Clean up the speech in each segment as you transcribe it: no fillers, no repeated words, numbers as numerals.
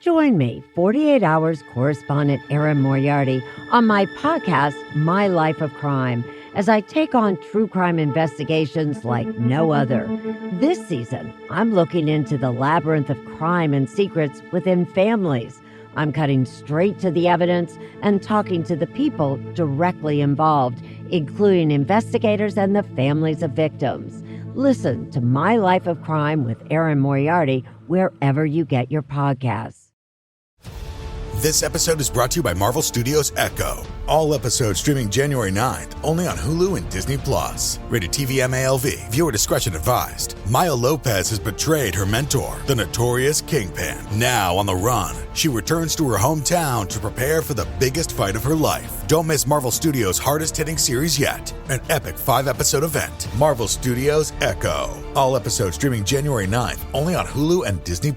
Join me, 48 Hours correspondent Erin Moriarty, on my podcast, My Life of Crime, as I take on true crime investigations like no other. This season, I'm looking into the labyrinth of crime and secrets within families. I'm cutting straight to the evidence and talking to the people directly involved, including investigators and the families of victims. Listen to My Life of Crime with Erin Moriarty wherever you get your podcasts. This episode is brought to you by Marvel Studios Echo. All episodes streaming January 9th, only on Hulu and Disney+. Rated TV MALV. Viewer discretion advised. Maya Lopez has betrayed her mentor, the notorious Kingpin. Now on the run, she returns to her hometown to prepare for the biggest fight of her life. Don't miss Marvel Studios' hardest-hitting series yet. An epic 5-episode event. Marvel Studios Echo. All episodes streaming January 9th, only on Hulu and Disney+.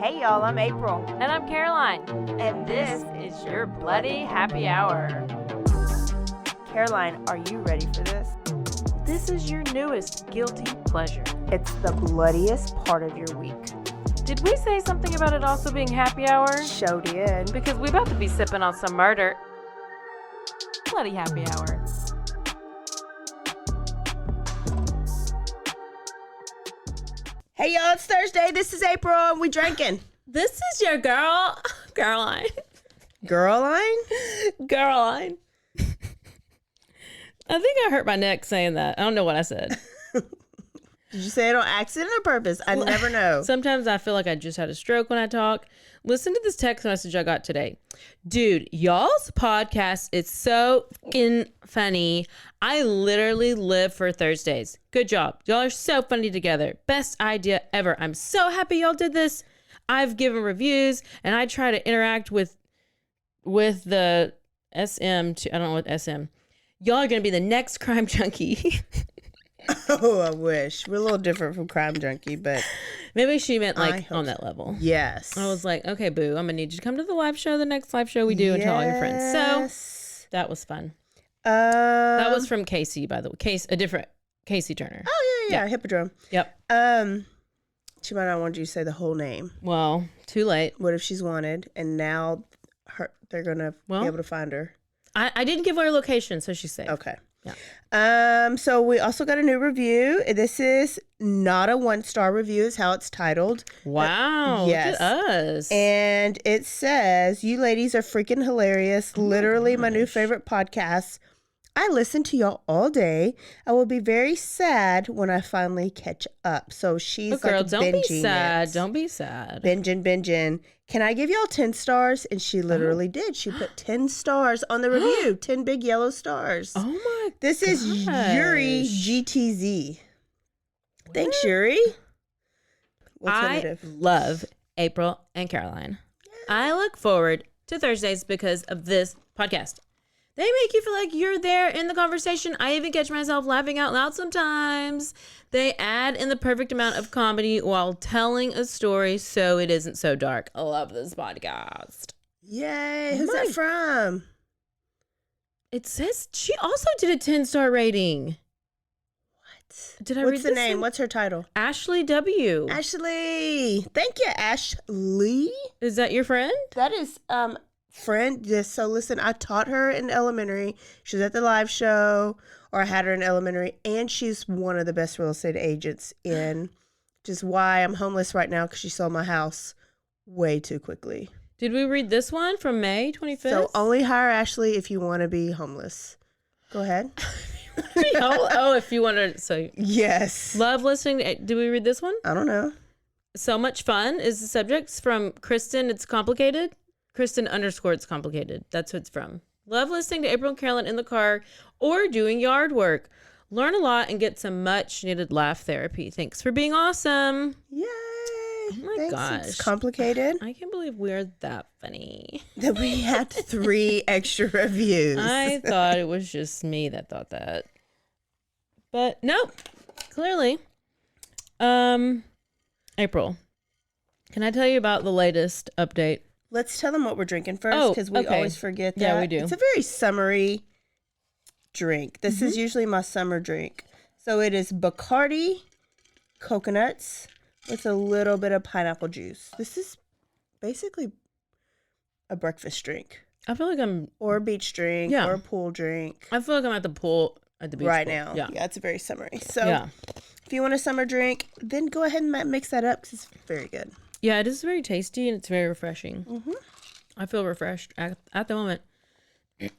Hey y'all, I'm April. And I'm Caroline. And this is your Bloody Happy Hour. Caroline, are you ready for this? This is your newest guilty pleasure. It's the bloodiest part of your week. Did we say something about it also being happy hour? Show did. Because we about to be sipping on some murder. Bloody Happy Hour. Hey y'all, it's Thursday. This is April and we drinking. This is your Caroline. Caroline? I think I hurt my neck saying that. I don't know what I said. Did you say it on accident or purpose? I never know. Sometimes I feel like I just had a stroke when I talk. Listen to this text message I got today. Dude, y'all's podcast is so fucking funny. I literally live for Thursdays. Good job. Y'all are so funny together. Best idea ever. I'm so happy y'all did this. I've given reviews and I try to interact with the SM. I don't know what SM. Y'all are going to be the next crime junkie. Oh, I wish. We're a little different from Crime Junkie, but maybe she meant like on that level. Yes. I was like, okay, boo, I'm going to need you to come to the live show, the next live show we do, and tell all your friends. So that was fun. That was from Casey, by the way. A different Casey Turner. Oh, yeah. Hippodrome. Yep. She might not want you to say the whole name. Well, too late. What if she's wanted and now they're going to be able to find her? I didn't give her a location, so she's safe. Okay. Yeah. So we also got a new review. This is not a 1-star review is how it's titled. Wow. Yes. Look at us. And it says, you ladies are freaking hilarious. Literally my new favorite podcast. I listen to y'all all day. I will be very sad when I finally catch up. So she's girl, like don't binging be sad. it. Don't be sad. Binging. Can I give y'all 10 stars? And she literally did. She put 10 stars on the review. 10 big yellow stars. Oh my This is Yuri GTZ. Thanks, Yuri. I love April and Caroline. I look forward to Thursdays because of this podcast. They make you feel like you're there in the conversation. I even catch myself laughing out loud sometimes. They add in the perfect amount of comedy while telling a story so it isn't so dark. I love this podcast. Yay. Who's that from? It says she also did a 10-star rating. What? Did I read What's the name? What's her title? Ashley W. Ashley. Thank you, Ashley. Is that your friend? That is friend. Yes. So listen, I taught her in elementary. She was at the live show, or I had her in elementary, and she's one of the best real estate agents in. Just why I'm homeless right now because she sold my house way too quickly. Did we read this one from May 25th? So only hire Ashley if you want to be homeless. Go ahead. If you want to. So yes. Love listening. Did we read this one? I don't know. So much fun is the subject. It's from Kristen. It's complicated. Kristen _ it's complicated. That's who it's from. Love listening to April and Carolyn in the car or doing yard work. Learn a lot and get some much needed laugh therapy. Thanks for being awesome. Yay. Oh my Thanks. gosh. It's complicated. I can't believe we're that funny. That we had 3 extra reviews. I thought it was just me that thought that. But nope. Clearly. April, can I tell you about the latest update? Let's tell them what we're drinking first because we always forget that. Yeah, we do. It's a very summary drink. This is usually my summer drink. So it is Bacardi coconuts with a little bit of pineapple juice. This is basically a breakfast drink. I feel like I'm... Or a beach drink. Yeah. Or a pool drink. I feel like I'm at the pool, at the beach Right pool. now. Yeah. Yeah, it's very summery. So if you want a summer drink, then go ahead and mix that up because it's very good. Yeah, it is very tasty and it's very refreshing. Mm-hmm. I feel refreshed at the moment. Do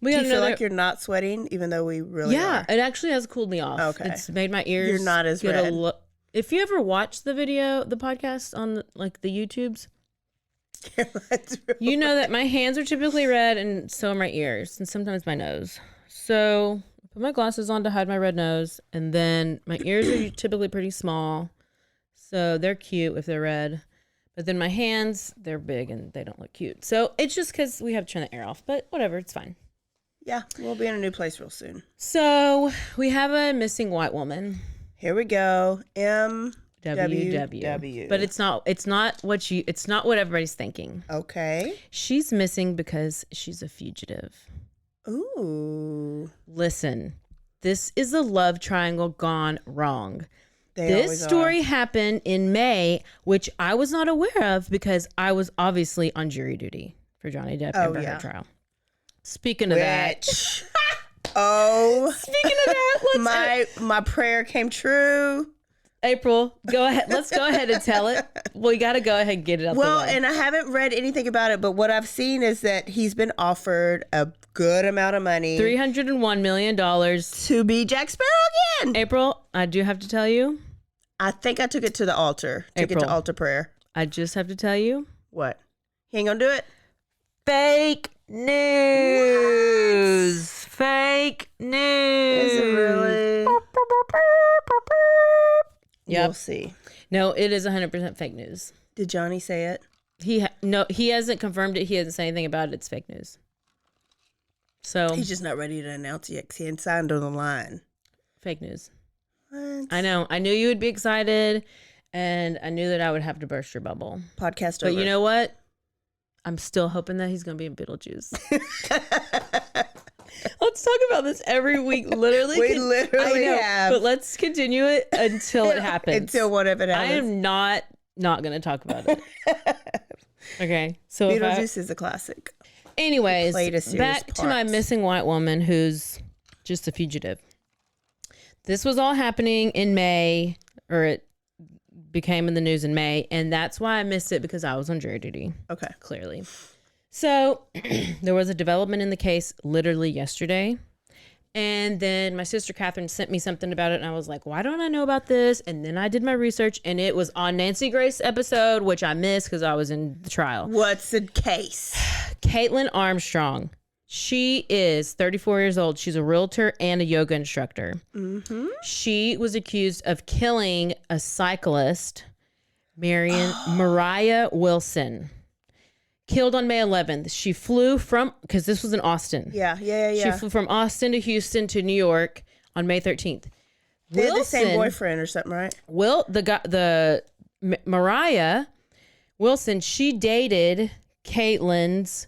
you feel like you're not sweating, even though we really are? It actually has cooled me off. Okay. It's made my ears You're not as red. If you ever watch the podcast on the YouTubes, you know that my hands are typically red and so are my ears and sometimes my nose. So I put my glasses on to hide my red nose, and then my ears are typically pretty small, so they're cute if they're red. But then my hands, they're big and they don't look cute. So it's just because we have to turn the air off, but whatever, it's fine. Yeah, we'll be in a new place real soon. So we have a missing white woman. Here we go. WW. But it's not what everybody's thinking. Okay. She's missing because she's a fugitive. Ooh. Listen, this is a love triangle gone wrong. This story happened in May, which I was not aware of because I was obviously on jury duty for Johnny Depp Amber Heard trial. Speaking of that. Speaking of that, my prayer came true. April, go ahead. Let's go ahead and tell it. We got to go ahead and get it out the way. Well, and I haven't read anything about it, but what I've seen is that he's been offered a good amount of money. $301 million. To be Jack Sparrow again. April, I do have to tell you. I think I took it to the altar. Took it to altar prayer. I just have to tell you. What? He ain't gonna do it? Fake news. What? Fake news. Is it really? Yep. We'll see. No, it is 100% fake news. Did Johnny say it? He hasn't confirmed it. He hasn't said anything about it. It's fake news. So he's just not ready to announce it because he ain't signed on the line. Fake news. What? I know. I knew you would be excited, and I knew that I would have to burst your bubble. Podcast over. But you know what? I'm still hoping that he's going to be in Beetlejuice. Let's talk about this every week. Literally, we literally have. But let's continue it until it happens. Until whatever it happens. I am not going to talk about it. Okay. So Beetlejuice is a classic. Anyways, back to my missing white woman who's just a fugitive. This was all happening in May, or it became in the news in May, and that's why I missed it because I was on jury duty. Okay. Clearly. So there was a development in the case literally yesterday. And then my sister Catherine sent me something about it, and I was like, why don't I know about this? And then I did my research, and it was on Nancy Grace's episode, which I missed because I was in the trial. What's the case? Caitlin Armstrong. She is 34 years old. She's a realtor and a yoga instructor. Mm-hmm. She was accused of killing a cyclist, Mariah Wilson. Killed on May 11th. She flew from, because this was in Austin. Yeah. She flew from Austin to Houston to New York on May 13th. They had the same boyfriend or something, right? Mariah Wilson, she dated Caitlin's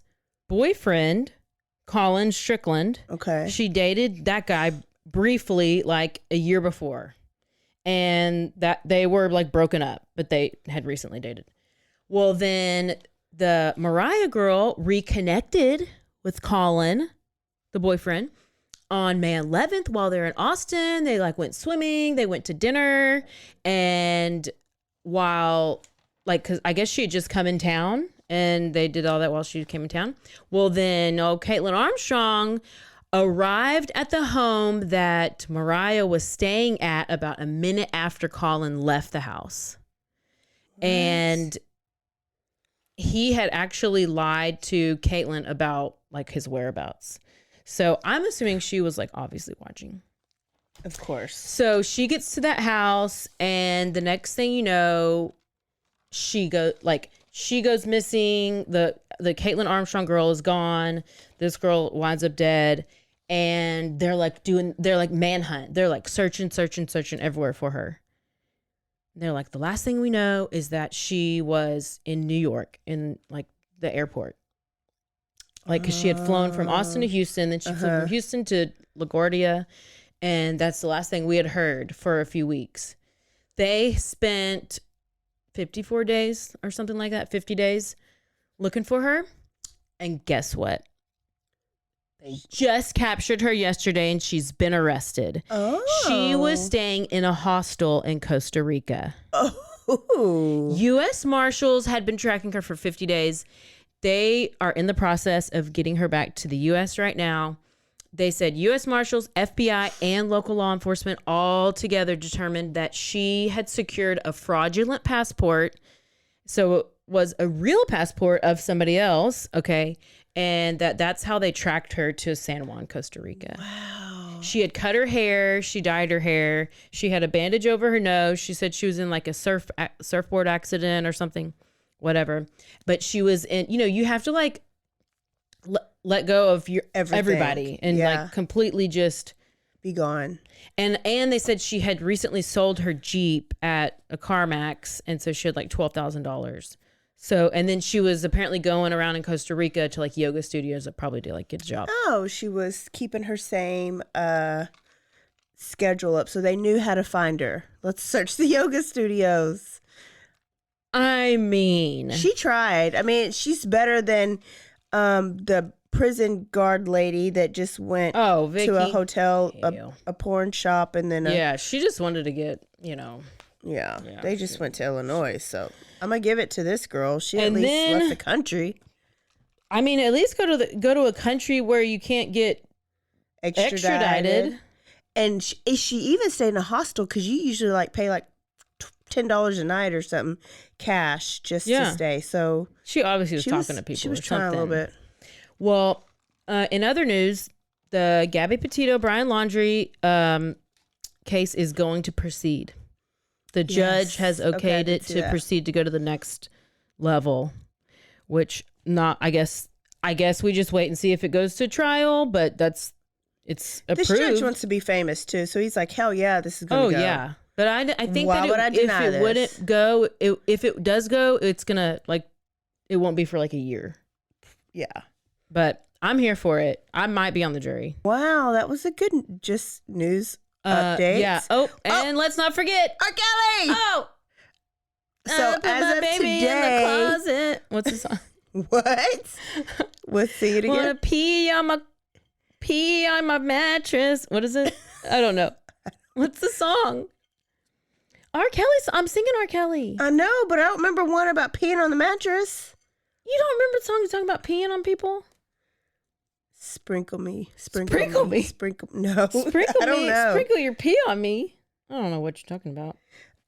boyfriend, Colin Strickland. Okay. She dated that guy briefly, like a year before. And that they were like broken up, but they had recently dated. Well, then the Mariah girl reconnected with Colin, the boyfriend, on May 11th while they're in Austin. They like went swimming, they went to dinner, and while because I guess she had just come in town and they did all that while she came in town. Well, then Caitlin Armstrong arrived at the home that Mariah was staying at about a minute after Colin left the house. What? And he had actually lied to Caitlin about like his whereabouts. So I'm assuming she was like obviously watching. Of course. So she gets to that house, and the next thing you know, she goes missing. The Caitlin Armstrong girl is gone. This girl winds up dead, and they're like manhunt. They're like searching everywhere for her. They're like, the last thing we know is that she was in New York in like the airport. Like, because she had flown from Austin to Houston, then she flew from Houston to LaGuardia, and that's the last thing we had heard for a few weeks. They spent 54 days or something like that, 50 days looking for her. And guess what? They just captured her yesterday, and she's been arrested. Oh. She was staying in a hostel in Costa Rica. Oh. U.S. Marshals had been tracking her for 50 days. They are in the process of getting her back to the U.S. right now. They said U.S. Marshals, FBI, and local law enforcement all together determined that she had secured a fraudulent passport. So it was a real passport of somebody else, okay? And that's how they tracked her to San Juan, Costa Rica. Wow. She had cut her hair. She dyed her hair. She had a bandage over her nose. She said she was in like a surfboard accident or something, whatever. But she was in, you have to like let go of your everybody and like completely just be gone. And they said she had recently sold her Jeep at a CarMax, and so she had like $12,000. So, and then she was apparently going around in Costa Rica to like yoga studios that probably to like get a job. Oh, she was keeping her same schedule up, so they knew how to find her. Let's search the yoga studios. I mean, she tried. I mean, she's better than the prison guard lady that just went Vicky. to a hotel, a porn shop, and then she just wanted to get, Yeah, they just went to Illinois, so I'm gonna give it to this girl. She at least left the country. I mean, at least go to a country where you can't get extradited. And she even stayed in a hostel because you usually like pay like $10 a night or something cash just to stay. So she obviously was talking to people. She was trying a little bit. Well, in other news, the Gabby Petito Bryan Laundrie case is going to proceed. The judge has okayed it to proceed to go to the next level, which I guess we just wait and see if it goes to trial, but it's approved. This judge wants to be famous too, so he's like, hell yeah, this is going to go. Oh yeah. But I think if it does go, it's gonna it won't be for like a year. Yeah. But I'm here for it. I might be on the jury. Wow, that was a good news update. Yeah. And let's not forget R. Kelly. Oh. So put my as of baby today, in the closet. What's the song? What? Let's sing it again. Wanna pee on my mattress. What is it? I don't know. What's the song? R. Kelly. I'm singing R. Kelly. I know, but I don't remember one about peeing on the mattress. You don't remember the song you're talking about peeing on people? Sprinkle me. No. Sprinkle Sprinkle me. I don't know. Sprinkle your pee on me. I don't know what you're talking about.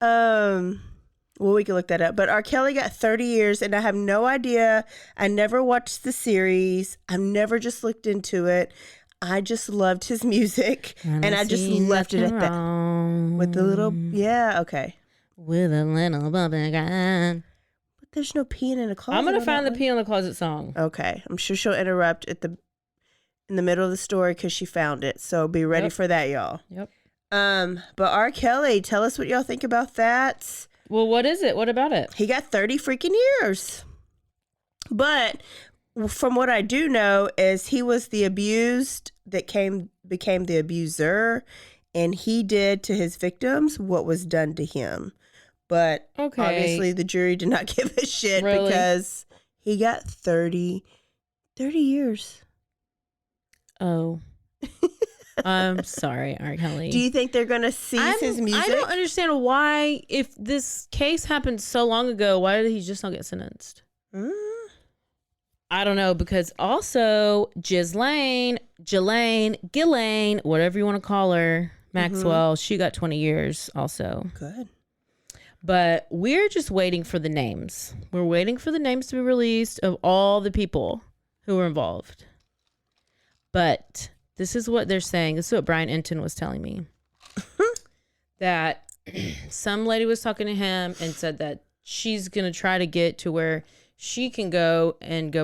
Well, we can look that up. But R. Kelly got 30 years, and I have no idea. I never watched the series. I've never just looked into it. I just loved his music, and I just left it at that. With the little, okay. With a little bubble gun. But there's no peeing in a closet. I'm gonna find the pee on the closet song. Okay, I'm sure she'll interrupt in the middle of the story because she found it. So be ready for that, y'all. Yep. But R. Kelly, tell us what y'all think about that. Well, what is it? What about it? He got 30 freaking years. But from what I do know is he was the abused that became the abuser, and he did to his victims what was done to him. But obviously the jury did not give a shit because he got 30 years. Oh. I'm sorry, R. Kelly. Do you think they're going to seize his music? I don't understand why, if this case happened so long ago, why did he just not get sentenced? I don't know, because also Ghislaine, whatever you want to call her, Maxwell, she got 20 years also. Good. But we're just waiting for the names. We're waiting for the names to be released of all the people who were involved. But this is what they're saying. This is what Brian Enton was telling me. That some lady was talking to him and said that she's going to try to get to where she can go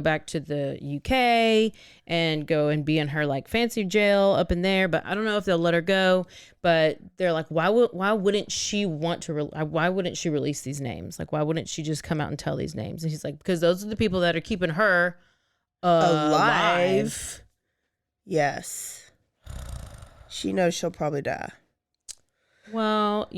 back to the UK and go and be in her like fancy jail up in there. But I don't know if they'll let her go. But they're like, why wouldn't she want to? Why wouldn't she release these names? Like, why wouldn't she just come out and tell these names? And he's like, because those are the people that are keeping her alive. Yes. She knows she'll probably die. Well,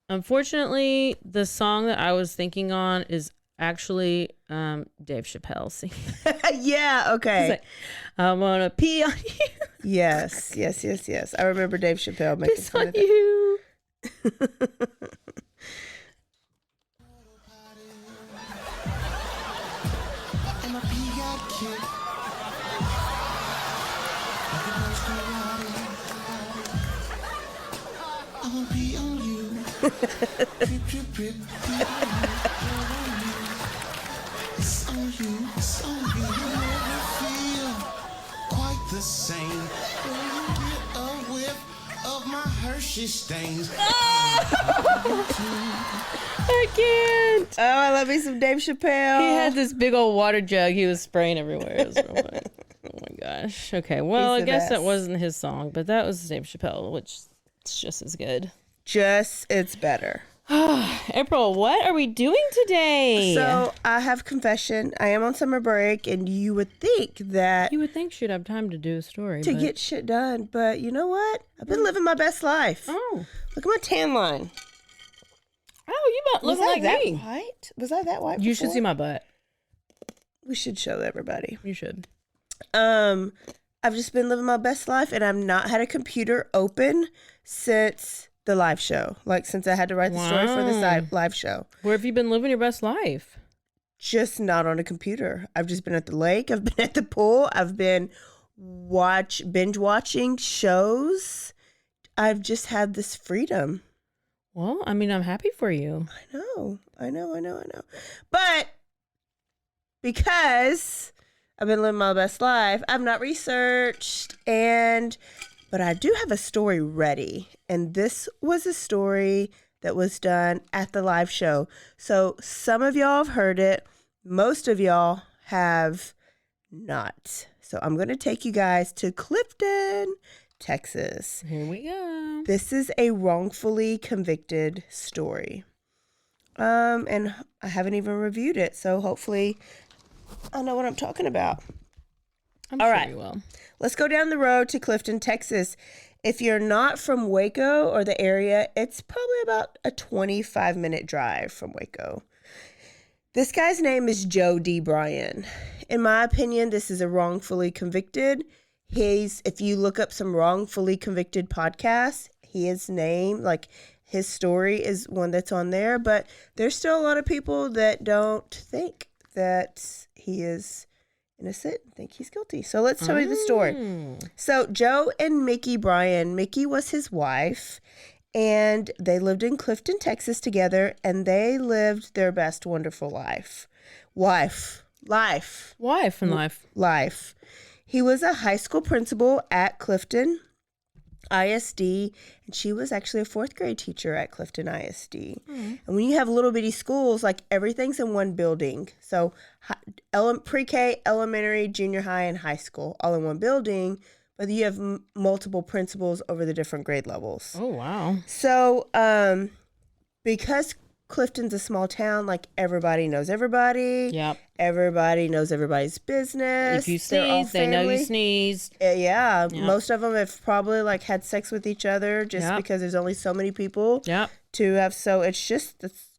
unfortunately, the song that I was thinking on is actually Dave Chappelle singing. Yeah, okay. Like, I wanna pee on you. Yes. I remember Dave Chappelle making Piss fun on of that. you. The same. Get a whiff of my Hershey stains. I can't. Oh, I love me some Dave Chappelle. He had this big old water jug he was spraying everywhere. It was real funny. Oh my gosh. Okay, well, He's I the guess that best. wasn't his song, but that was Dave Chappelle, which is just as good. It's better. April, what are we doing today? So I have confession. I am on summer break, and you would think that You would think she'd have time to do a story. to but... get shit done, but you know what? I've been living my best life. Oh. Look at my tan line. Oh, you about Was looking I like that me. white? Was I that white? You should before? see my butt. We should show everybody. You should. I've just been living my best life, and I've not had a computer open since the live show. Like since I had to write the story for this Wow. live show. Where have you been living your best life? Just not on a computer. I've just been at the lake. I've been at the pool. I've been binge watching shows. I've just had this freedom. Well, I mean, I'm happy for you. I know. But because I've been living my best life, I've not researched, but I do have a story ready. And this was a story that was done at the live show. So some of y'all have heard it. Most of y'all have not. So I'm going to take you guys to Clifton, Texas. Here we go. This is a wrongfully convicted story. And I haven't even reviewed it, so hopefully I know what I'm talking about. I'm All sure right. you will. Let's go down the road to Clifton, Texas. If you're not from Waco or the area, it's probably about a 25-minute drive from Waco. This guy's name is Joe D. Bryan. In my opinion, this is a wrongfully convicted. If you look up some wrongfully convicted podcasts, his name, like his story is one that's on there, but there's still a lot of people that don't think that he is innocent, think he's guilty. So let's tell you the story. So Joe and Mickey Bryan, Mickey was his wife, and they lived in Clifton, Texas together, and they lived their best wonderful life. Wife in life. He was a high school principal at Clifton ISD, and she was actually a fourth grade teacher at Clifton ISD. And when you have little bitty schools, like everything's in one building. So pre-K, elementary, junior high, and high school all in one building, but you have multiple principals over the different grade levels. Oh, wow. So because Clifton's a small town, like everybody knows everybody. Yep. Everybody knows everybody's business. If you They're all sneeze, they know you family. sneezed. Yeah, Yep. most of them have probably like had sex with each other just Yep. because there's only so many people Yep. to have. So it's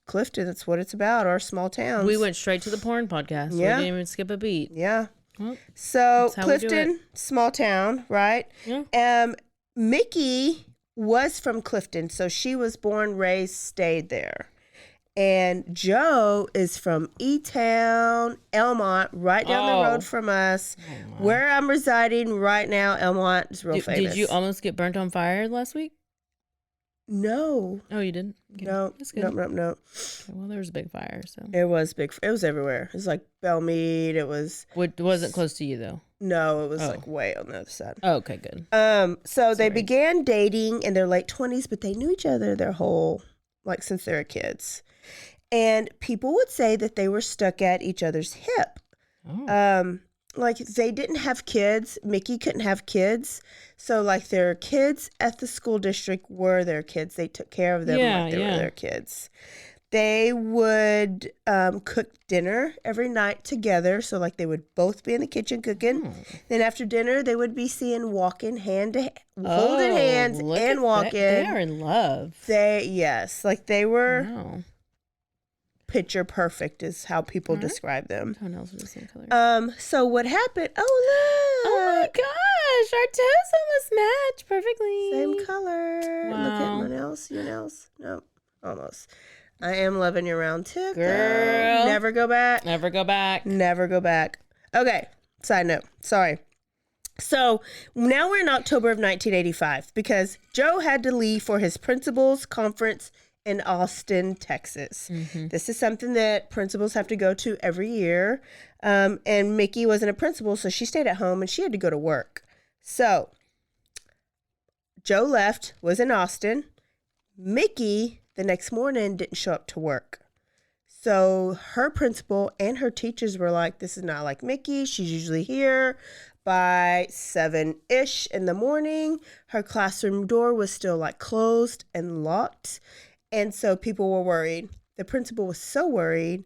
Clifton. That's what it's about. Our small towns. We went straight to the porn podcast. Yeah. We didn't even skip a beat. Yeah. Well, So that's how we do Clifton, small town, right? Yeah. Mickey was from Clifton, so she was born, raised, stayed there. And Joe is from E-Town, Elmont, right down the road from us. Where I'm residing right now, Elmont is real famous. Did you almost get burnt on fire last week? No. Oh, you didn't? Okay. No. That's good. No. Okay, well, there was a big fire, so. It was big. It was everywhere. It was like Belmead. It was, It wasn't close to you, though. no, it was Oh. like way on the other side. Oh, okay, good. So they Sorry. began dating in their late 20s, but they knew each other their whole, like since they were kids. And people would say that they were stuck at each other's hip. Oh. Like they didn't have kids. Mickey couldn't have kids. So like their kids at the school district were their kids. They took care of them like they were their kids. They would cook dinner every night together. So, like, they would both be in the kitchen cooking. Then after dinner, they would be seen walking holding hands look and at walking. that. They are in love. They were Wow. picture perfect is how people describe them. Toenails are the same color. So what happened? Oh, look. Oh my gosh, our toes almost match perfectly. Same color. Look at Wow. my nails. Your nails. No, almost. I am loving your round tip. Girl. Though. Never go back. Never go back. Never go back. Okay. Side note. Sorry. So now we're in October of 1985 because Joe had to leave for his principal's conference in Austin, Texas. This is something that principals have to go to every year. And Mickey wasn't a principal, so she stayed at home and she had to go to work. So Joe left, was in Austin. Mickey, the next morning, didn't show up to work. So her principal and her teachers were like, this is not like Mickey. She's usually here by 7-ish in the morning. Her classroom door was still like closed and locked. And so people were worried. The principal was so worried.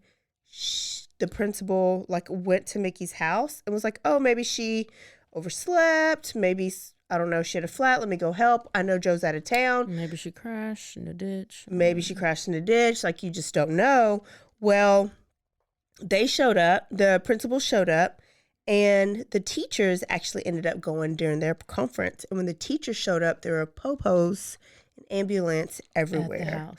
The principal like went to Mickey's house and was like, oh, maybe she overslept. Maybe, I don't know, she had a flat. Let me go help. I know Joe's out of town. Maybe she crashed in a ditch. Maybe she crashed in a ditch. Like, you just don't know. Well, they showed up. The principal showed up. And the teachers actually ended up going during their conference. And when the teachers showed up, there were popos and ambulance everywhere.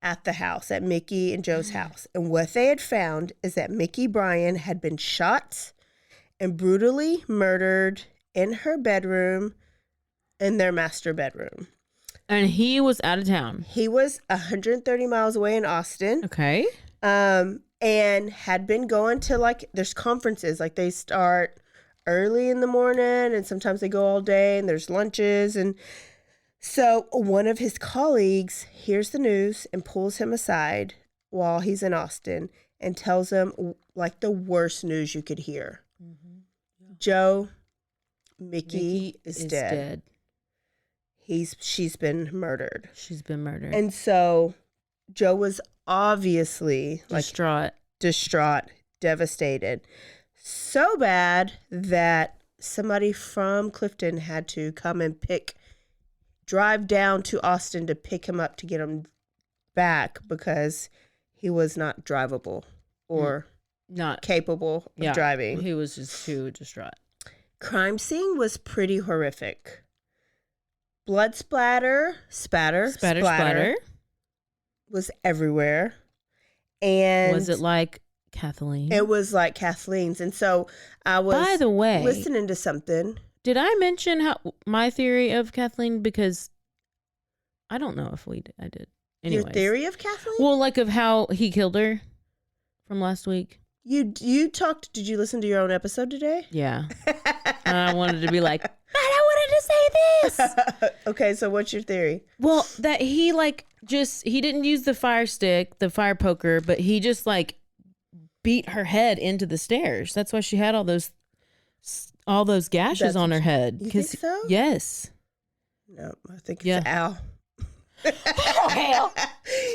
At the house, at Mickey and Joe's house. And what they had found is that Mickey Bryan had been shot and brutally murdered in her bedroom, in their master bedroom. And he was out of town. He was 130 miles away in Austin. Okay. And had been going to, like, there's conferences, like they start early in the morning and sometimes they go all day and there's lunches. And so one of his colleagues hears the news and pulls him aside while he's in Austin and tells him, like, the worst news you could hear. Joe, Mickey is dead. She's been murdered. She's been murdered. And so Joe was obviously distraught, devastated. So bad that somebody from Clifton had to come and drive down to Austin to pick him up to get him back because he was not drivable or not capable of driving. He was just too distraught. Crime scene was pretty horrific. Blood splatter was everywhere. And was it like Kathleen? It was like Kathleen's. And so I was, by the way, listening to something. Did I mention my theory of Kathleen? Because I don't know if I did. Anyways. Your theory of Kathleen? Well, like of how he killed her from last week. You talked, did you listen to your own episode today? Yeah. And I wanted to be like, but I wanted to say this. Okay, so what's your theory? Well, that he he didn't use the fire stick, the fire poker, but he just like beat her head into the stairs. That's why she had all those gashes on her head. You think so? Yes. No, I think it's the owl. Oh, hell.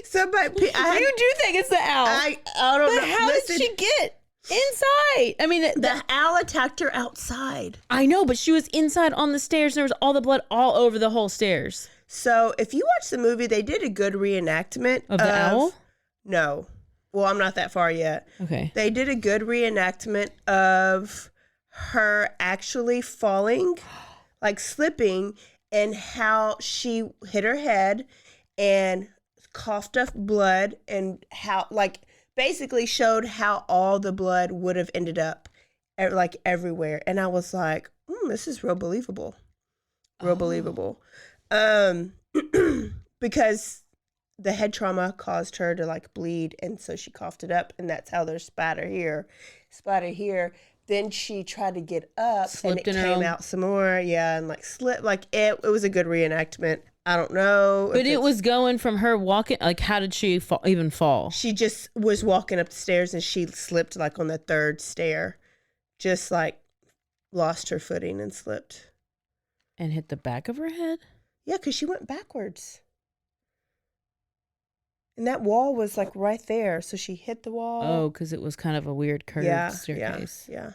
Somebody, you do think it's the owl. I don't know. But how did she get inside? I mean, the owl attacked her outside. I know, but she was inside on the stairs and there was all the blood all over the whole stairs. So if you watch the movie, they did a good reenactment of the owl? No. Well, I'm not that far yet. Okay. They did a good reenactment of her actually falling, like slipping, and how she hit her head and coughed up blood, and how, like, basically showed how all the blood would have ended up, like, everywhere. And I was like, this is real believable. Believable. Because the head trauma caused her to, like, bleed, and so she coughed it up, and that's how there's splatter here. Then she tried to get up, Slipped and it came out some more. Yeah, and like slipped. Like it was a good reenactment. I don't know. But it was going from her walking. Like, how did she even fall? She just was walking up the stairs and she slipped like on the third stair. Just like lost her footing and slipped. And hit the back of her head? Yeah, because she went backwards. And that wall was like right there. So she hit the wall. Oh, because it was kind of a weird curved staircase. Yeah.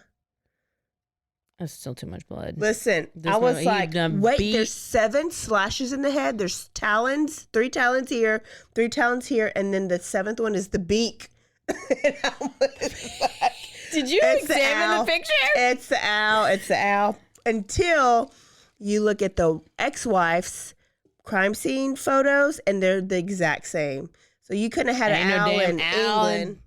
That's still too much blood. Listen, There's I was no- like, he done wait, beat- there's 7 slashes in the head. There's talons, 3 talons here, 3 talons here, and then the 7th one is the beak. And I was like, Did you it's the examine owl. the picture? It's the owl. It's the owl. Until you look at the ex-wife's crime scene photos, and they're the exact same. So you couldn't have had Ain't an no owl damn in owl in- England.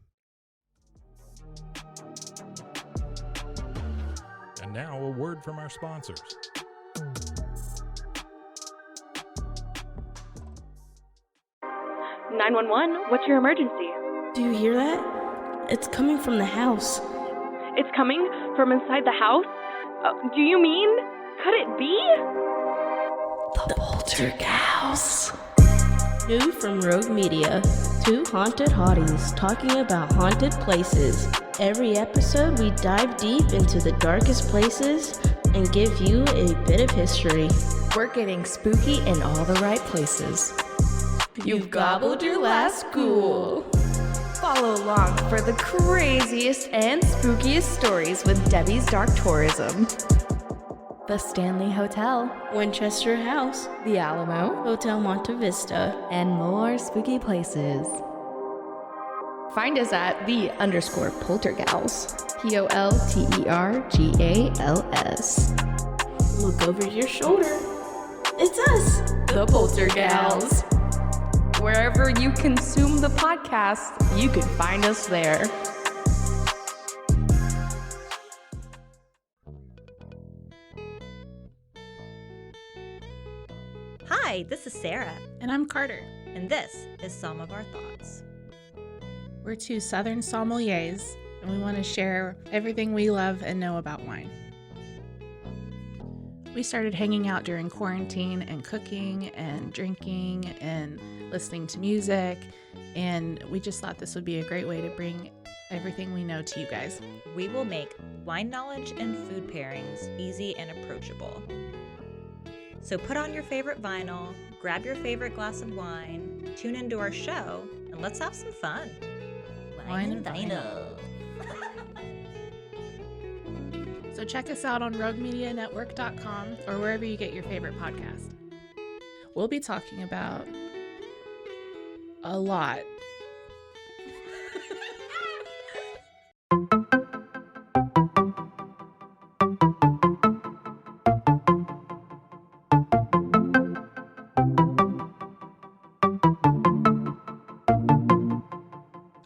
And now a word from our sponsors. What's your emergency? Do you hear that? It's coming from the house. It's coming from inside the house? Do you mean? Could it be? The Poltergeist. New from Rogue Media. 2 haunted hotties talking about haunted places. Every episode, we dive deep into the darkest places and give you a bit of history. We're getting spooky in all the right places. You've gobbled your last ghoul. Follow along for the craziest and spookiest stories with Debbie's Dark Tourism. The Stanley Hotel, Winchester House, the Alamo, Hotel Monte Vista. and more spooky places. Find us at _Poltergals. POLTERGALS. Look over your shoulder. It's us, The Poltergals. Wherever you consume the podcast, you can find us there. Hi, this is Sarah, And I'm Carter. and this is Some of Our Thoughts. We're 2 Southern sommeliers, and we want to share everything we love and know about wine. We started hanging out during quarantine and cooking and drinking and listening to music, and we just thought this would be a great way to bring everything we know to you guys. We will make wine knowledge and food pairings easy and approachable. So put on your favorite vinyl, grab your favorite glass of wine, tune into our show, and let's have some fun. Wine and vinyl. So check us out on roguemedianetwork.com or wherever you get your favorite podcast. We'll be talking about a lot.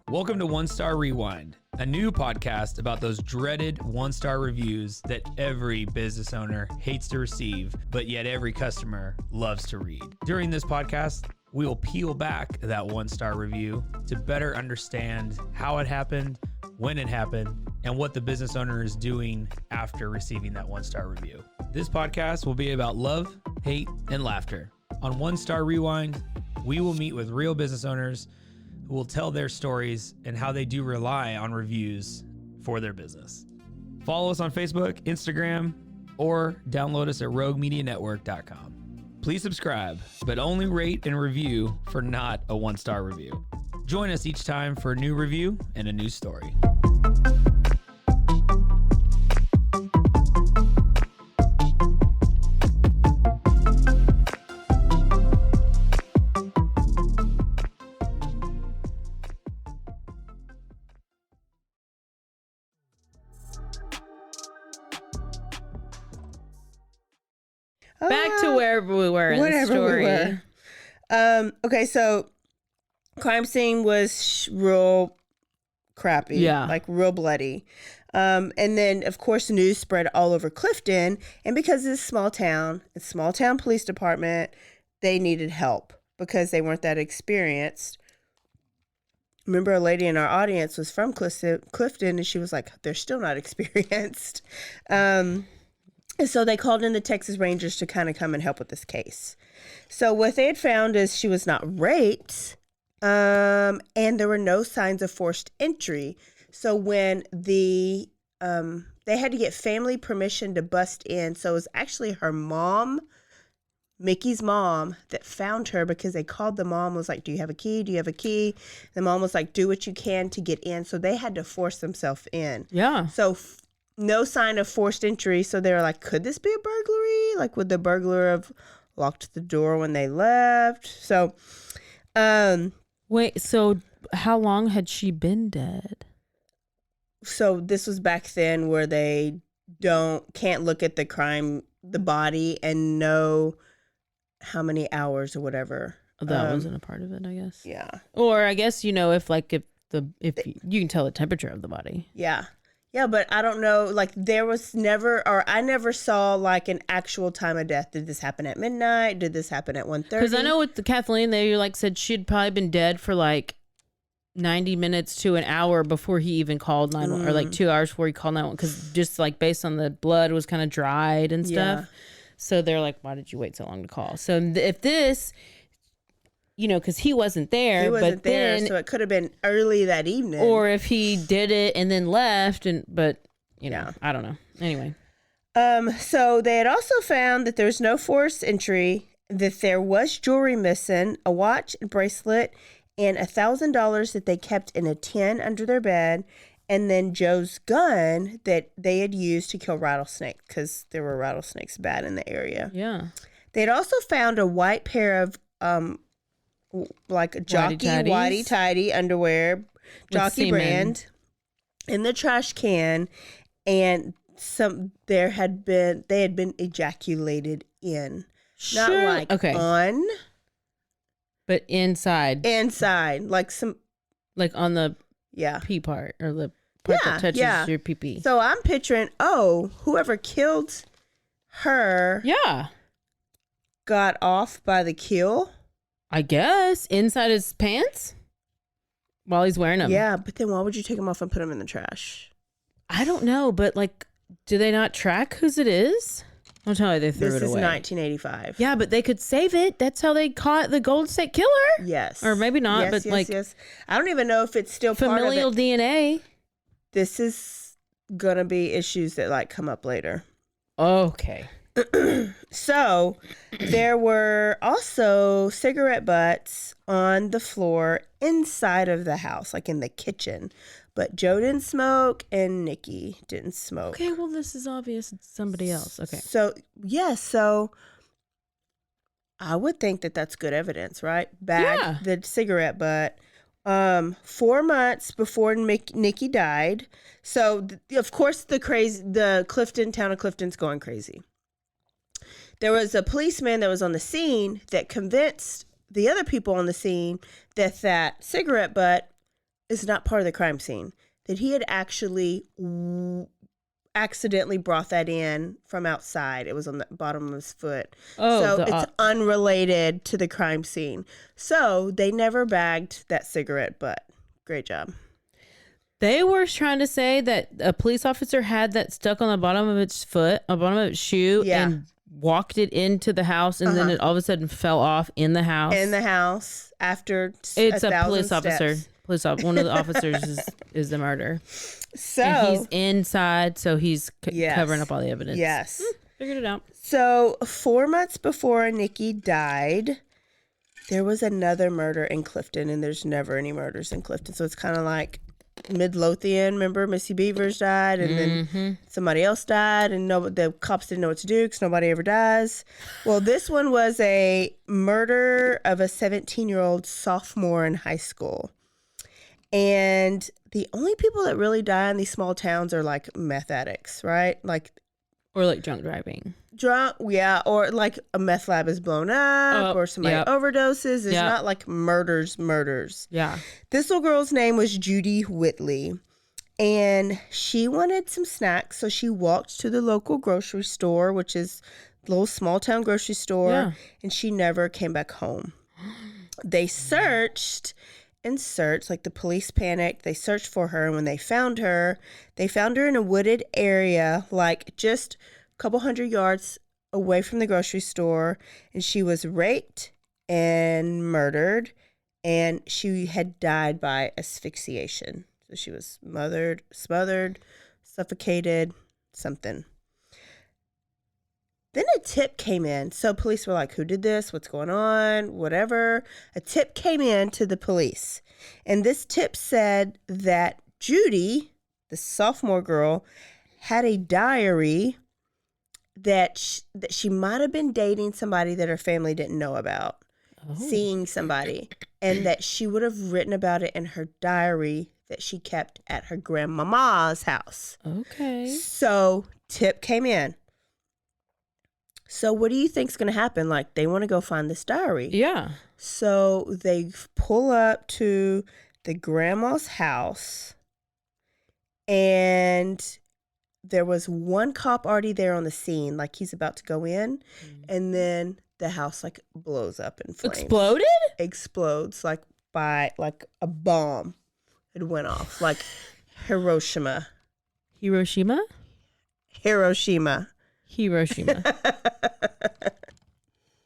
Welcome to One Star Rewind, a new podcast about those dreaded one-star reviews that every business owner hates to receive, but yet every customer loves to read. During this podcast, we will peel back that one-star review to better understand how it happened, when it happened, and what the business owner is doing after receiving that one-star review. This podcast will be about love, hate, and laughter. On One Star Rewind, we will meet with real business owners who will tell their stories and how they do rely on reviews for their business. Follow us on Facebook, Instagram, or download us at roguemedianetwork.com. Please subscribe, but only rate and review for not a one-star review. Join us each time for a new review and a new story. Back to wherever we were in the Whatever story. we were. Okay, so crime scene was real crappy. Yeah. Like real bloody. And then, of course, the news spread all over Clifton. And because it's a small town police department, they needed help because they weren't that experienced. Remember, a lady in our audience was from Clifton, and she was like, they're still not experienced. And so they called in the Texas Rangers to kind of come and help with this case. So what they had found is she was not raped, and there were no signs of forced entry. So when they had to get family permission to bust in, so it was actually her mom Mickey's mom that found her because they called the mom, was like, do you have a key? Do you have a key? The mom was like, do what you can to get in. So they had to force themselves in. Yeah. So no sign of forced entry. So they were like, could this be a burglary? Like, would the burglar have locked the door when they left? So, wait, so how long had she been dead? So this was back then where they can't look at the body and know how many hours or whatever. That wasn't a part of it, I guess. Yeah. Or I guess, you can tell the temperature of the body. Yeah. Yeah, but I don't know, like there was never, or I never saw like an actual time of death. Did this happen at midnight? Did this happen at 1:30? Because I know with the Kathleen, they like said she'd probably been dead for like 90 minutes to an hour before he even called 911, or like 2 hours before he called 911, because just like based on the blood was kind of dried and stuff. Yeah. So they're like, why did you wait so long to call? So if this, because he wasn't there, so it could have been early that evening. Or if he did it and then left, but I don't know. Anyway. So they had also found that there was no forced entry, that there was jewelry missing, a watch, a bracelet, and $1,000 that they kept in a tin under their bed, and then Joe's gun that they had used to kill rattlesnakes, because there were rattlesnakes bad in the area. Yeah. They had also found a white pair of like jockey whitey-tighty underwear, jockey brand, in the trash can, and they had been ejaculated in, not like on. But inside, like some, like on the pee part, or the part that touches your pee pee. So I'm picturing, whoever killed her, got off by the kill. I guess inside his pants while he's wearing them. Yeah, but then why would you take them off and put them in the trash? I don't know, but like, do they not track whose it is? I'll tell you, they threw it away. This is 1985. Yeah, but they could save it. That's how they caught the Golden State Killer. Yes. Or maybe not, but yes. I don't even know if it's still familial part of it. DNA. This is going to be issues that like come up later. Okay. So there were also cigarette butts on the floor inside of the house, like in the kitchen. But Joe didn't smoke and Nikki didn't smoke. Okay, well, this is obvious. It's somebody else. Okay. So, so I would think that that's good evidence, right? The cigarette butt. 4 months before Nikki died. So, of course, the town of Clifton's going crazy. There was a policeman that was on the scene that convinced the other people on the scene that cigarette butt is not part of the crime scene, that he had actually accidentally brought that in from outside. It was on the bottom of his foot. So it's unrelated to the crime scene. So they never bagged that cigarette butt. Great job. They were trying to say that a police officer had that stuck on the bottom of its foot, on the bottom of its shoe, and walked it into the the house, and then it all of a sudden fell off in the house. In the house after it's a police steps. officer. One of the officers is the murder. So and he's inside, so he's covering up all the evidence. Yes. Figured it out. So 4 months before Nikki died, there was another murder in Clifton, and there's never any murders in Clifton. So it's kind of like Midlothian. Remember, Missy Beavers died, and then somebody else died, and the cops didn't know what to do because nobody ever dies. Well, this one was a murder of a 17-year-old sophomore in high school. And the only people that really die in these small towns are like meth addicts, right? Or like drunk driving. Or like a meth lab is blown up, or somebody overdoses. It's not like murders. Yeah. This little girl's name was Judy Whitley, and she wanted some snacks, so she walked to the local grocery store, which is a little small town grocery store, and she never came back home. They searched, like the police panicked. They searched for her, and when they found her in a wooded area, like just a couple 100 yards away from the grocery store, and she was raped and murdered, and she had died by asphyxiation. So she was smothered, suffocated, something. Then a tip came in. So police were like, who did this? What's going on? Whatever. A tip came in to the police. And this tip said that Judy, the sophomore girl, had a diary that she might have been dating somebody that her family didn't know about, seeing somebody, and that she would have written about it in her diary that she kept at her grandmama's house. Okay. So tip came in. So what do you think's going to happen? Like, they want to go find this diary. Yeah. So they pull up to the grandma's house, and there was one cop already there on the scene, like he's about to go in, and then the house like blows up in flames. Exploded? Explodes like by like a bomb. It went off like Hiroshima. Hiroshima.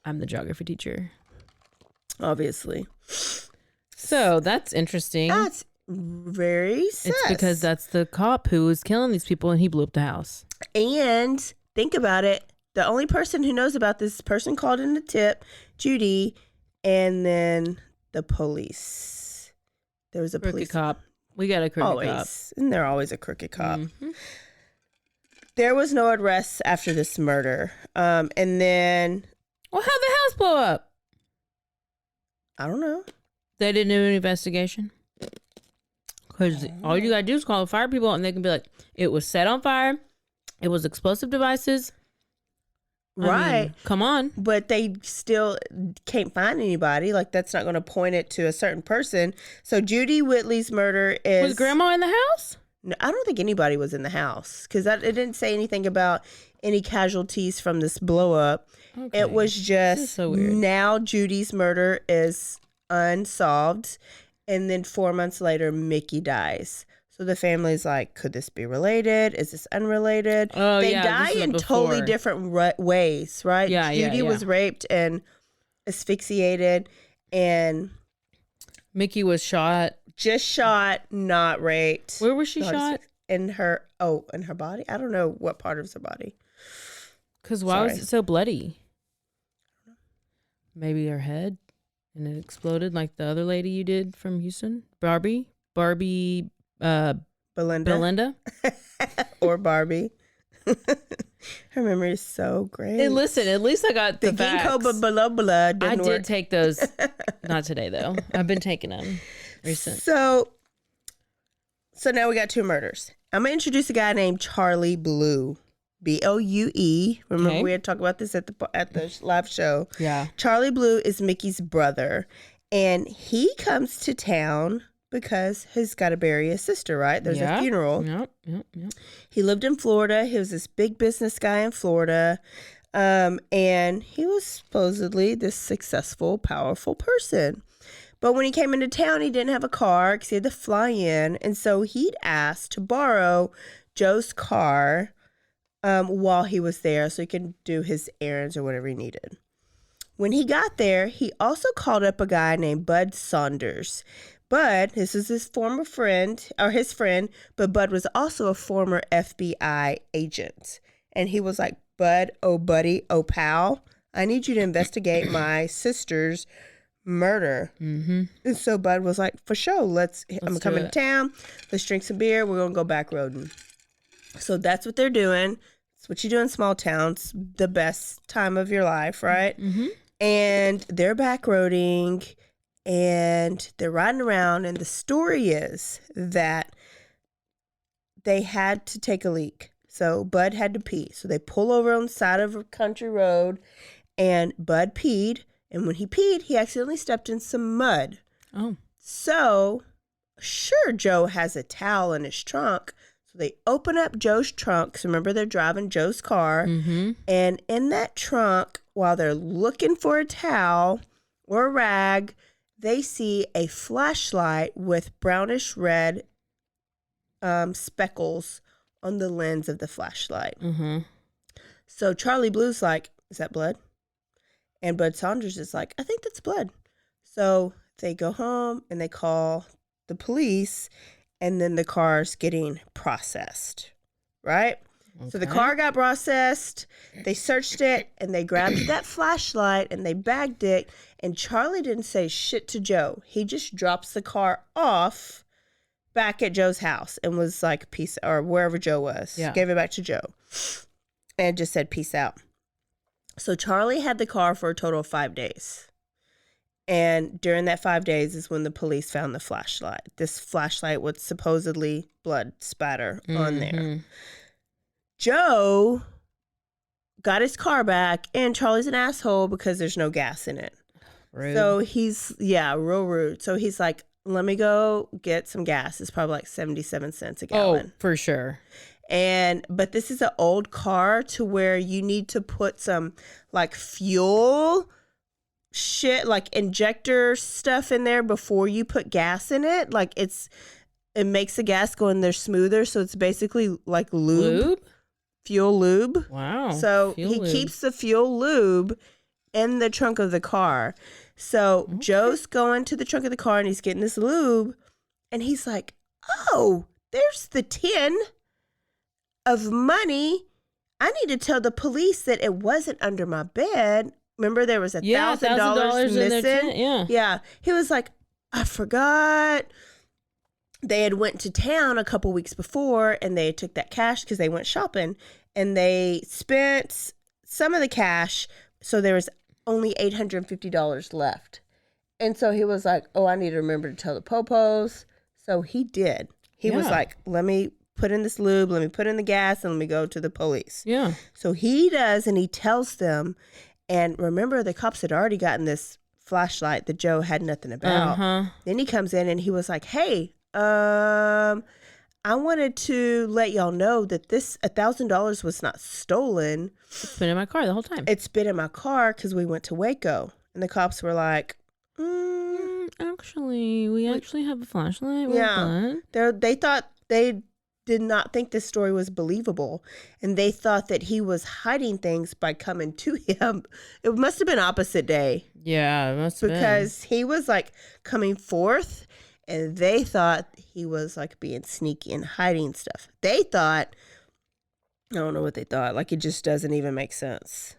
I'm the geography teacher. Obviously. So that's interesting. That's very sus. It's because that's the cop who was killing these people and he blew up the house. And think about it. The only person who knows about this person called in the tip, Judy, and then the police. There was a crooked police cop. We got a crooked cop. And they're always a crooked cop. Mm-hmm. There was no arrests after this murder. And then... Well, how'd the house blow up? I don't know. They didn't do an investigation? Because all you gotta do is call the fire people and they can be like, it was set on fire. It was explosive devices. Right. I mean, come on. But they still can't find anybody. Like, that's not going to point it to a certain person. So Judy Whitley's murder is... Was Grandma in the house? No, I don't think anybody was in the house because it didn't say anything about any casualties from this blow up. Okay. It was just so weird. Now Judy's murder is unsolved. And then 4 months later, Mickey dies. So the family's like, could this be related? Is this unrelated? Oh, they yeah, die in totally different ways, right? Yeah, Judy was raped and asphyxiated, and Mickey was shot. Just shot, not raped. Where was she shot? In her body? I don't know what part of her body. Because why was it so bloody? Maybe her head, and it exploded like the other lady you did from Houston? Barbie? Belinda? Or Barbie. Her memory is so great. And listen, at least I got the facts. ginkgo biloba I didn't did work. take those. Not today, though. I've been taking them recent. So now we got 2 murders. I'm going to introduce a guy named Charlie Blue. Boue. Remember we had talked about this at the live show. Yeah. Charlie Blue is Mickey's brother, and he comes to town because he's got to bury his sister, right? There's a funeral. Yep. He lived in Florida. He was this big business guy in Florida. And he was supposedly this successful, powerful person. But when he came into town, he didn't have a car because he had to fly in. And so he'd asked to borrow Joe's car while he was there so he could do his errands or whatever he needed. When he got there, he also called up a guy named Bud Saunders. Bud, this is his former friend, or his friend, but Bud was also a former FBI agent. And he was like, Bud, oh buddy, oh pal, I need you to investigate my sister's murder. Mm-hmm. And so Bud was like, for sure, I'm coming to town, let's drink some beer, we're going to go back roading. So that's what they're doing. It's what you do in small towns, the best time of your life, right? Mm-hmm. And they're back roading. And they're riding around, and the story is that they had to take a leak. So Bud had to pee. So they pull over on the side of a country road, and Bud peed. And when he peed, he accidentally stepped in some mud. Oh. So, sure, Joe has a towel in his trunk. So they open up Joe's trunk. So remember, they're driving Joe's car. Mm-hmm. And in that trunk, while they're looking for a towel or a rag, they see a flashlight with brownish red speckles on the lens of the flashlight. Mm-hmm. So Charlie Blue's like, is that blood? And Bud Saunders is like, I think that's blood. So they go home and they call the police, and then the car's getting processed, right? So the car got processed. They searched it, and they grabbed that flashlight, and they bagged it. And Charlie didn't say shit to Joe. He just drops the car off back at Joe's house and was like, peace, or wherever Joe was. Yeah. Gave it back to Joe and just said, peace out. So Charlie had the car for a total of 5 days. And during that 5 days is when the police found the flashlight. This flashlight with supposedly blood spatter on there. Joe got his car back, and Charlie's an asshole because there's no gas in it. Rude. So he's, real rude. So he's like, let me go get some gas. It's probably like 77 cents a gallon. Oh, for sure. But this is an old car to where you need to put some like fuel shit, like injector stuff in there before you put gas in it. Like it makes the gas go in there smoother. So it's basically like lube? Fuel lube. Wow. So he keeps the fuel lube in the trunk of the car. So Joe's going to the trunk of the car and he's getting this lube, and he's like, oh, there's the tin of money. I need to tell the police that it wasn't under my bed. Remember, there was $1,000 missing. Yeah. He was like, I forgot. They had went to town a couple weeks before, and they took that cash because they went shopping, and they spent some of the cash. So there was only $850 left. And so he was like, oh, I need to remember to tell the popos. So he did. He was like, let me put in this lube, let me put in the gas, and let me go to the police. Yeah. So he does, and he tells them. And remember, the cops had already gotten this flashlight that Joe had nothing about. Then he comes in and he was like, hey, I wanted to let y'all know that this $1,000 was not stolen. It's been in my car the whole time. It's been in my car because we went to Waco. And the cops were like, actually, we actually have a flashlight. They did not think this story was believable, and they thought that he was hiding things by coming to him. It must have been opposite day. Yeah, it must have been. Because he was like coming forth, and they thought he was like being sneaky and hiding stuff. They thought, I don't know what they thought. Like, it just doesn't even make sense.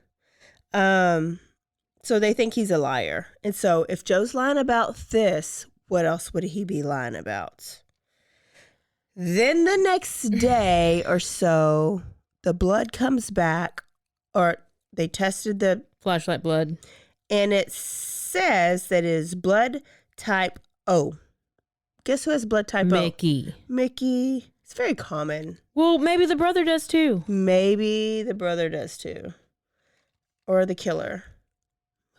So they think he's a liar. And so if Joe's lying about this, what else would he be lying about? Then the next day or so, the blood comes back, or they tested the flashlight blood, and it says that it is blood type O. Guess who has blood type O? Mickey. It's very common. Well, maybe the brother does too. Maybe the brother does too. Or the killer.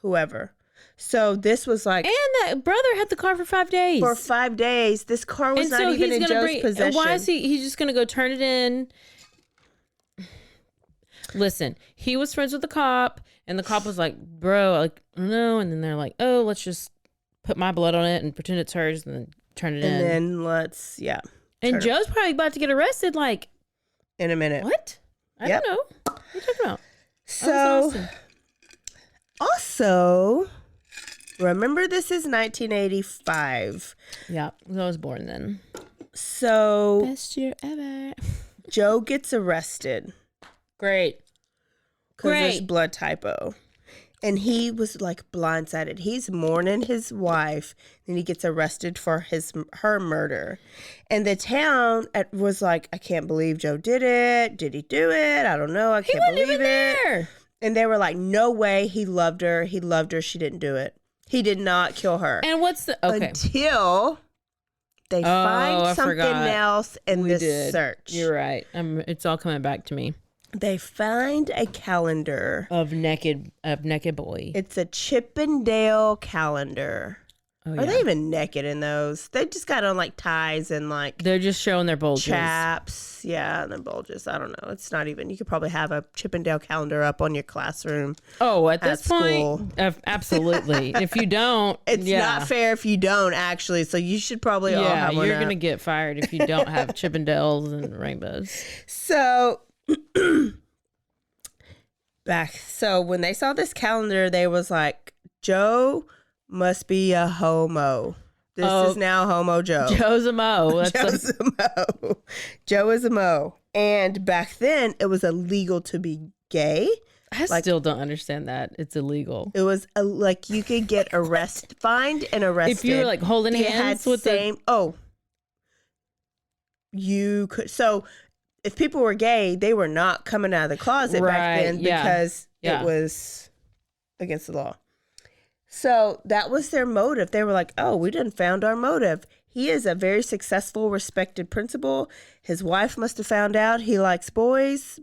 Whoever. So this was like... And that brother had the car for 5 days. For 5 days. This car was not even in Joe's possession. Why is he's just going to go turn it in? Listen, he was friends with the cop, and the cop was like, bro, like, no. And then they're like, oh, let's just put my blood on it and pretend it's hers and then turn it in. And then let's, And Joe's probably about to get arrested, like... In a minute. What? I don't know. What are you talking about? So... Also, remember, this is 1985. Yeah, I was born then. So best year ever. Joe gets arrested. Great. Because there's blood type O. And he was like blindsided. He's mourning his wife, and he gets arrested for her murder. And the town was like, I can't believe Joe did it. Did he do it? I don't know. I can't believe it. There. And they were like, no way. He loved her. He loved her. She didn't do it. He did not kill her. And what's the... Okay. Until they find something else in this search. You're right. It's all coming back to me. They find a calendar. Of naked boy. It's a Chippendale calendar. Oh, Are they even naked in those? They just got on like ties and like... They're just showing their bulges. Chaps. Yeah, and their bulges. I don't know. It's not even... You could probably have a Chippendale calendar up on your classroom. Oh, at this point, absolutely. If you don't... It's not fair if you don't, actually. So you should probably all have one. You're going to get fired if you don't have Chippendales and rainbows. So... So when they saw this calendar, they was like, Joe... must be a homo. This is now Homo Joe. Joe's a mo. Joe's a mo. Joe is a mo. And back then, it was illegal to be gay. I still don't understand that. It's illegal. It was like you could get fined and arrested. If you were like holding hands with you could. So if people were gay, they were not coming out of the closet back then because it was against the law. So that was their motive. They were like, oh, we done found our motive. He is a very successful, respected principal. His wife must have found out he likes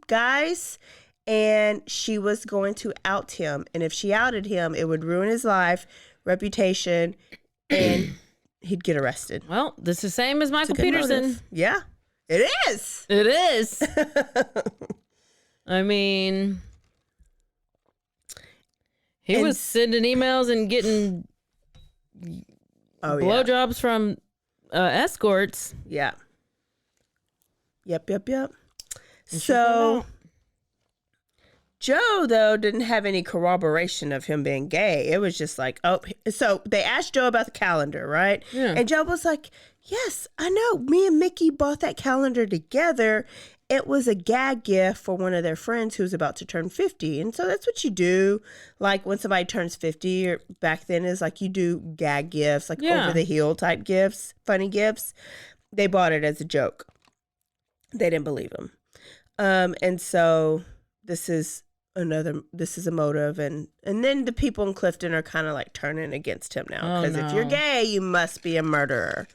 guys, and she was going to out him. And if she outed him, it would ruin his life, reputation, and he'd get arrested. Well, this is the same as Michael Peterson. Motive. Yeah, it is. It is. I mean, he was sending emails and getting blowjobs from escorts. Yeah. Yep. So Joe, though, didn't have any corroboration of him being gay. It was just like, so they asked Joe about the calendar, right? Yeah. And Joe was like, yes, I know. Me and Mickey bought that calendar together. It was a gag gift for one of their friends who was about to turn 50. And so that's what you do. Like when somebody turns 50, or back then is like you do gag gifts, like over the heel type gifts, funny gifts. They bought it as a joke. They didn't believe him. And so this is a motive. And then the people in Clifton are kind of like turning against him now. Because if you're gay, you must be a murderer.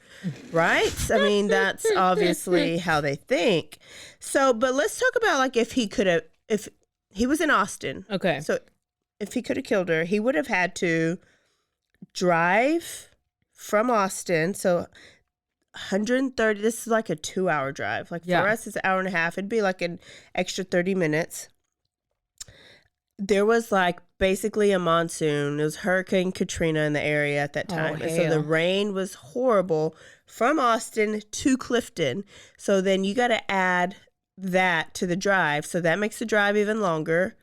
Right? I mean, that's obviously how they think. So, but let's talk about like if he was in Austin. Okay. So if he could have killed her, he would have had to drive from Austin. So 130, this is like a 2-hour drive. Like for us, it's an hour and a half. It'd be like an extra 30 minutes. There was like basically a monsoon. It was Hurricane Katrina in the area at that time. And so the rain was horrible from Austin to Clifton. So then you got to add that to the drive. So that makes the drive even longer.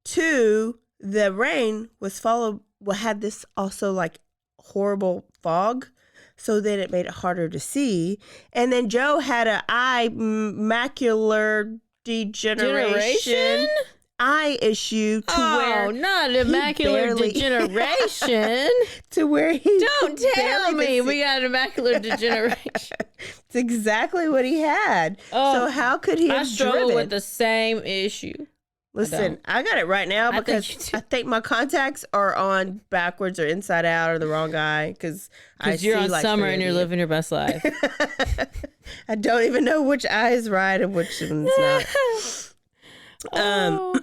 2, the rain was had this also like horrible fog. So then it made it harder to see. And then Joe had an macular degeneration. Eye issue to where not a macular degeneration to where he don't tell me we got a macular degeneration. It's exactly what he had. So how could he have I struggle driven? with the same issue. Listen, I got it right now because I think my contacts are on backwards or inside out or the wrong eye because you're on like summer and you're living your best life. I don't even know which eye is right and which one's not. No.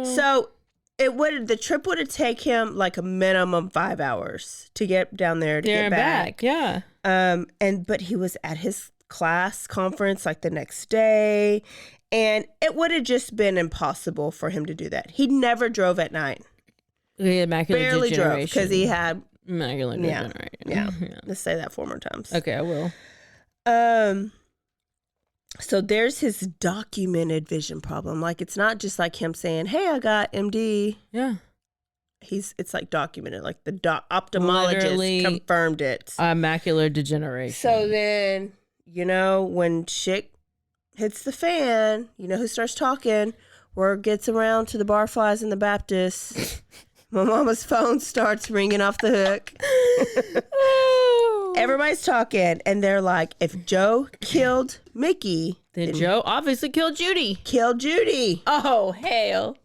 So the trip would have taken him like a minimum 5 hours to get down there to get back. Yeah. But he was at his class conference like the next day, and it would have just been impossible for him to do that. He never drove at night. He had macular Barely degeneration. drove because he had macular degeneration. Yeah. Let's say that 4 more times. Okay, I will. So there's his documented vision problem. Like it's not just like him saying, "Hey, I got MD." Yeah. It's like documented. Like the ophthalmologist confirmed it. Macular degeneration. So then, when shit hits the fan, who starts talking? Word gets around to the barflies and the Baptists. My mama's phone starts ringing off the hook. Everybody's talking, and they're like, if Joe killed Mickey, then Joe obviously killed Judy. Oh, hell.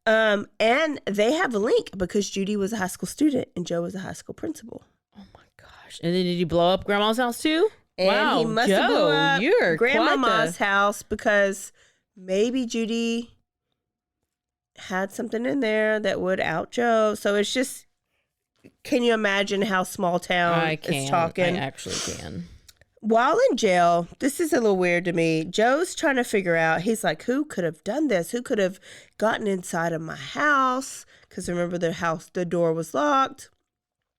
And they have a link because Judy was a high school student and Joe was a high school principal. Oh, my gosh. And then did he blow up Grandma's house, too? And wow, he must Joe, have blew up you're Grandmama's house because maybe Judy had something in there that would out Joe. So it's just, can you imagine how small town is talking? I actually can. While in jail, this is a little weird to me. Joe's trying to figure out, he's like, who could have done this? Who could have gotten inside of my house? Because remember the door was locked.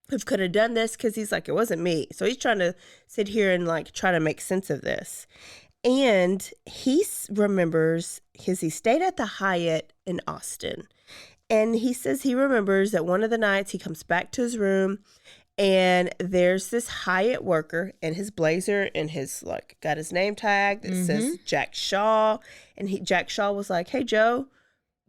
Who could have done this? Because he's like, it wasn't me. So he's trying to sit here and like try to make sense of this. And he remembers he stayed at the Hyatt in Austin. And he says he remembers that one of the nights he comes back to his room And there's this Hyatt worker in his blazer and his got his name tag that says Jack Shaw. And Jack Shaw was like, "Hey Joe,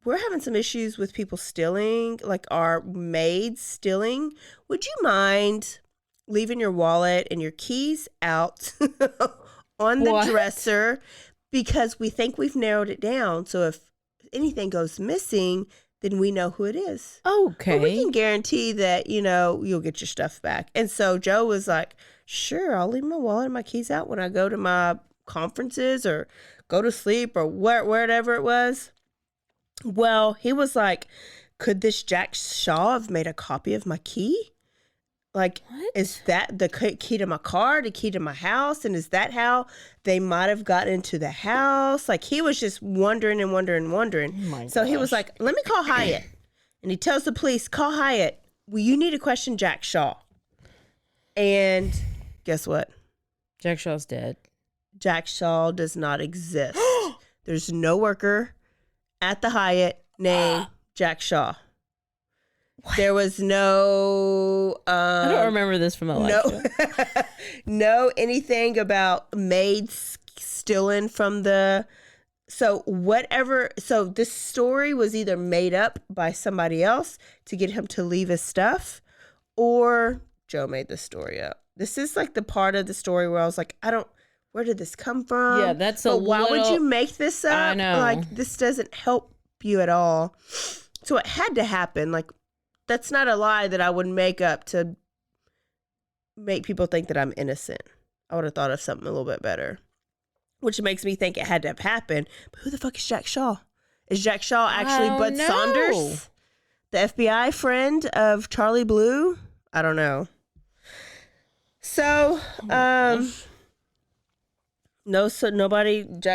we're having some issues with people stealing, like our maids stealing. Would you mind leaving your wallet and your keys out on the dresser? Because we think we've narrowed it down. So if anything goes missing, then we know who it is. Okay. But we can guarantee that, you'll get your stuff back." And so Joe was like, "Sure, I'll leave my wallet and my keys out when I go to my conferences or go to sleep or wherever it was." Well, he was like, "Could this Jack Shaw have made a copy of my key? Like, is that the key to my car, the key to my house? And is that how they might have got into the house?" Like, he was just wondering and wondering and wondering. So he was like, "Let me call Hyatt." And he tells the police, "Call Hyatt. Well, you need to question Jack Shaw." And guess what? Jack Shaw's dead. Jack Shaw does not exist. There's no worker at the Hyatt named Jack Shaw. There was no I don't remember this from my life. No anything about maids stealing from so this story was either made up by somebody else to get him to leave his stuff, or Joe made the story up. This is like the part of the story where I was like, where did this come from? Yeah, that's why would you make this up? I know. Like, this doesn't help you at all. So it had to happen. Like, that's not a lie that I would make up to make people think that I'm innocent. I would have thought of something a little bit better, which makes me think it had to have happened. But who the fuck is Jack Shaw? Is Jack Shaw actually Bud Saunders, the FBI friend of Charlie Blue? I don't know. So, Jack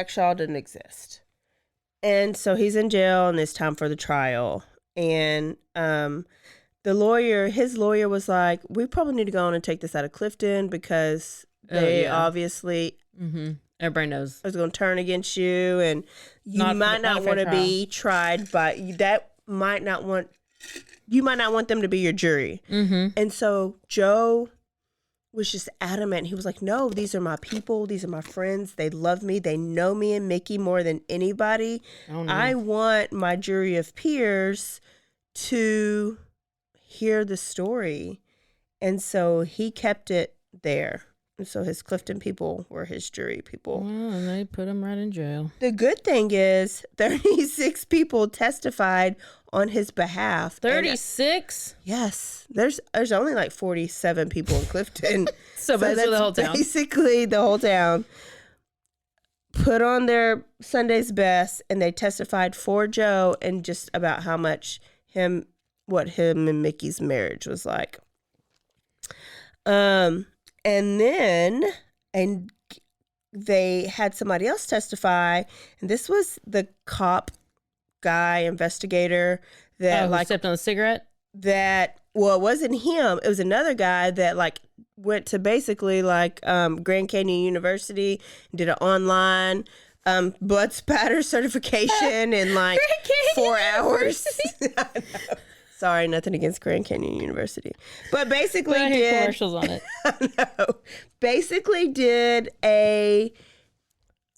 Shaw didn't exist. And so he's in jail, and it's time for the trial. And his lawyer was like, "We probably need to go on and take this out of Clifton because they obviously everybody knows it's going to turn against you, and you might not want to be tried, but you might not want them to be your jury." And so Joe was just adamant. He was like, "No, these are my people. These are my friends. They love me. They know me and Mickey more than anybody. I want my jury of peers to hear the story." And so he kept it there. And so his Clifton people were his jury people. Well, and they put him right in jail. The good thing is 36 people testified on his behalf. 36? Yes. There's only like 47 people in Clifton. so that's the whole town. Basically the whole town put on their Sunday's best, and they testified for Joe and just about how much him and Mickey's marriage was like. And then they had somebody else testify, and this was the cop guy, investigator that stepped on a cigarette. It wasn't him. It was another guy that went to basically Grand Canyon University and did an online blood spatter certification in 4 hours. Sorry, nothing against Grand Canyon University, but basically did commercials on it. No, basically did a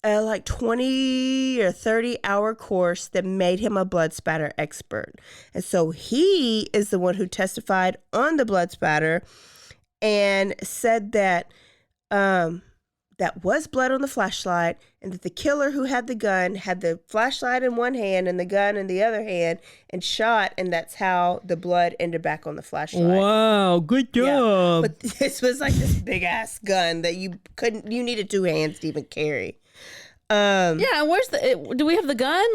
20 or 30 hour course that made him a blood spatter expert. And so he is the one who testified on the blood spatter and said that that was blood on the flashlight, and that the killer who had the gun had the flashlight in one hand and the gun in the other hand and shot, and that's how the blood ended back on the flashlight. Wow, good job. Yeah. But this was this big ass gun that you needed 2 hands to even carry. Where's do we have the gun?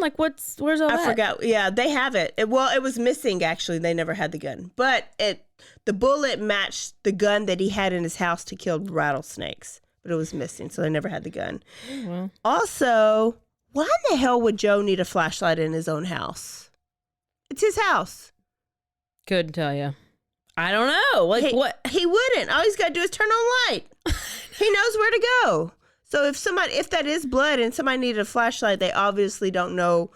Where's all that? I forgot. Yeah, they have it. It was missing actually. They never had the gun. But the bullet matched the gun that he had in his house to kill rattlesnakes. But it was missing, so they never had the gun. Oh, well. Also, why in the hell would Joe need a flashlight in his own house? It's his house. Couldn't tell you. I don't know. What? He wouldn't. All he's got to do is turn on light. He knows where to go. So if that is blood and somebody needed a flashlight, they obviously don't know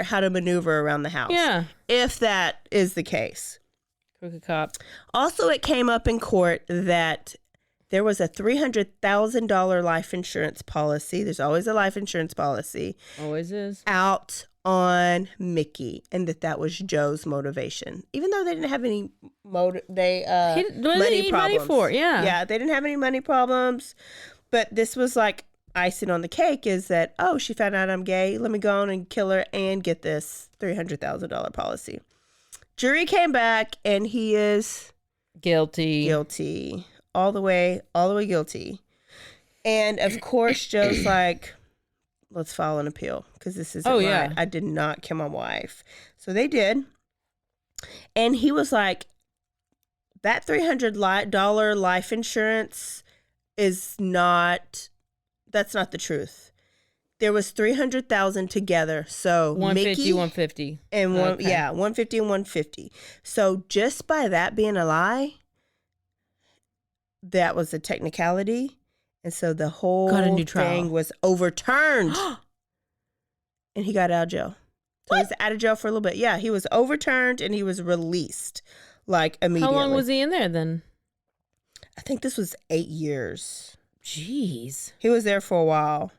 how to maneuver around the house. Yeah. If that is the case. Crooked cop. Also, it came up in court that there was a $300,000 life insurance policy. There's always a life insurance policy. Always is. Out on Mickey, and that was Joe's motivation. Even though they didn't have any money problems. Money for it, yeah. Yeah, they didn't have any money problems. But this was like icing on the cake is that, oh, she found out I'm gay. Let me go on and kill her and get this $300,000 policy. Jury came back and he is guilty. All the way guilty. And of course, Joe's like, let's file an appeal because this isn't right. I did not kill my wife. So they did. And he was like, that $300 life insurance is not, that's not the truth. There was $300,000 together. So 150, Mickey 150. And 150 and 150. So just by that being a lie, that was a technicality. And so the whole thing was overturned. And he got out of jail. So he was out of jail for a little bit. Yeah, he was overturned and he was released like immediately. How long was he in there then? I think this was 8 years. Jeez. He was there for a while.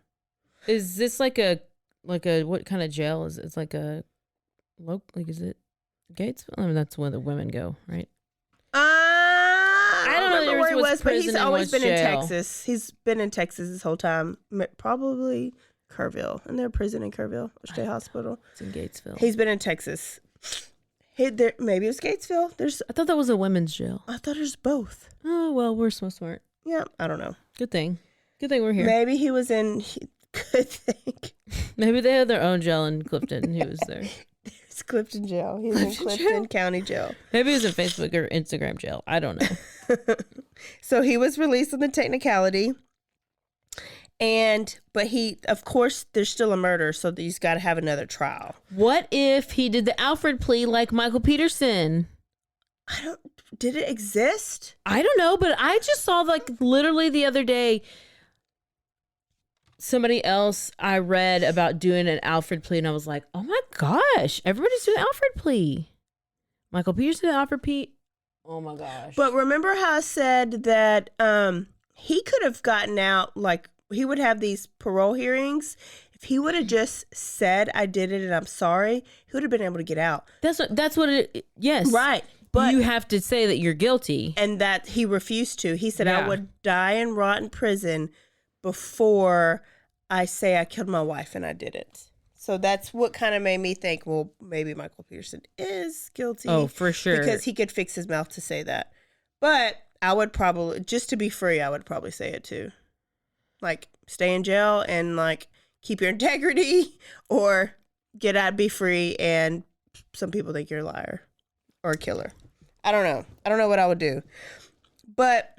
Is this like a what kind of jail is it? It's like a is it Gatesville? I mean, that's where the women go, right? I don't remember where he was, but he's always been in jail. Texas. He's been in Texas this whole time. Probably Kerrville. And they're a prison in Kerrville, or State Hospital. It's in Gatesville. He's been in Texas. Maybe it was Gatesville. I thought that was a women's jail. I thought there's both. Oh, well, we're so smart. Yeah, I don't know. Good thing we're here. Maybe he was in... Good thing. Maybe they had their own jail in Clifton and he was there. It's Clifton jail. He's in Clifton County Jail. Maybe he was in Facebook or Instagram jail. I don't know. So he was released on the technicality. But he, of course, there's still a murder, so he's got to have another trial. What if he did the Alfred plea like Michael Peterson? Did it exist? I don't know, but I just saw like literally the other day, somebody else I read about doing an Alfred plea, and I was like, oh my gosh, everybody's doing Alfred plea. Michael Peterson, Alfred plea. Oh my gosh. But remember how I said that he could have gotten out, like he would have these parole hearings. If he would have just said, I did it and I'm sorry, he would have been able to get out. That's what it, yes. Right. But you have to say that you're guilty. And that he refused to. He said, I would die and rot in prison before I say I killed my wife and I didn't. So that's what kind of made me think, well, maybe Michael Peterson is guilty. Oh, for sure. Because he could fix his mouth to say that. But I would probably, just to be free, I would probably say it too. Like, stay in jail and like keep your integrity, or get out, be free, and some people think you're a liar or a killer. I don't know. I don't know what I would do. But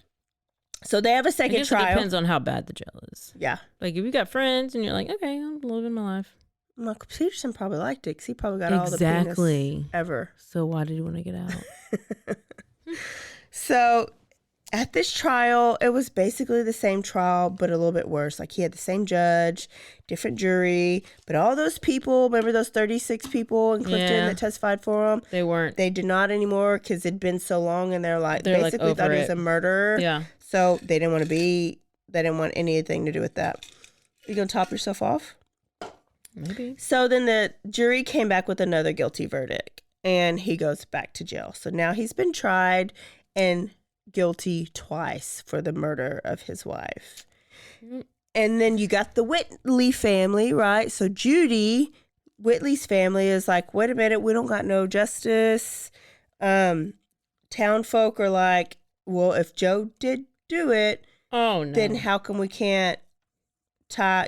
so they have a second trial. It depends on how bad the jail is. Yeah. Like if you got friends and you're like, okay, I'm living my life. Michael Peterson probably liked it because he probably got all the penis ever. So why did he want to get out? So at this trial, it was basically the same trial, but a little bit worse. Like he had the same judge, different jury, but all those people, remember those 36 people in Clifton that testified for him? They did not anymore because it'd been so long, and they're basically like thought he was a murderer. Yeah. So they didn't want anything to do with that. You gonna top yourself off? Maybe. So then the jury came back with another guilty verdict, and he goes back to jail. So now he's been tried and guilty twice for the murder of his wife. And then you got the Whitley family, right? So Judy, Whitley's family, is like, wait a minute, we don't got no justice. Town folk are like, well, if Joe did do it, then how come we can't try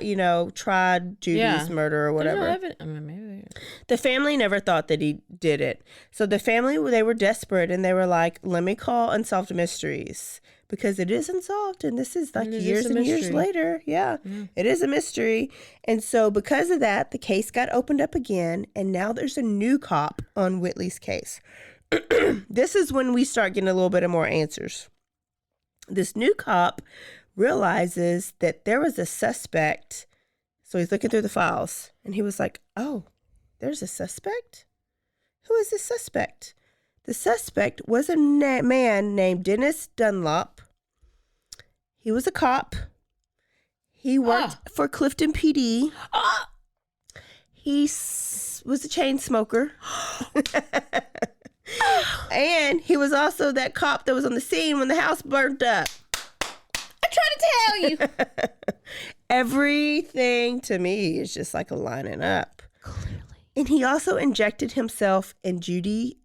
Judy's murder or whatever? Maybe. The family never thought that he did it. So the family, they were desperate, and they were like, let me call Unsolved Mysteries, because it is unsolved, and this is like years and years later. Yeah, it is a mystery. And so because of that, the case got opened up again, and now there's a new cop on Whitley's case. This is when we start getting a little bit of more answers. This new cop realizes that there was a suspect. So he's looking through the files, and he was like, oh, there's a suspect? Who is this suspect? The suspect was a man named Dennis Dunlop. He was a cop. He worked for Clifton PD. He was a chain smoker. And he was also that cop that was on the scene when the house burnt up. I tried to tell you. Everything to me is just like lining up. Clearly. And he also injected himself in Judy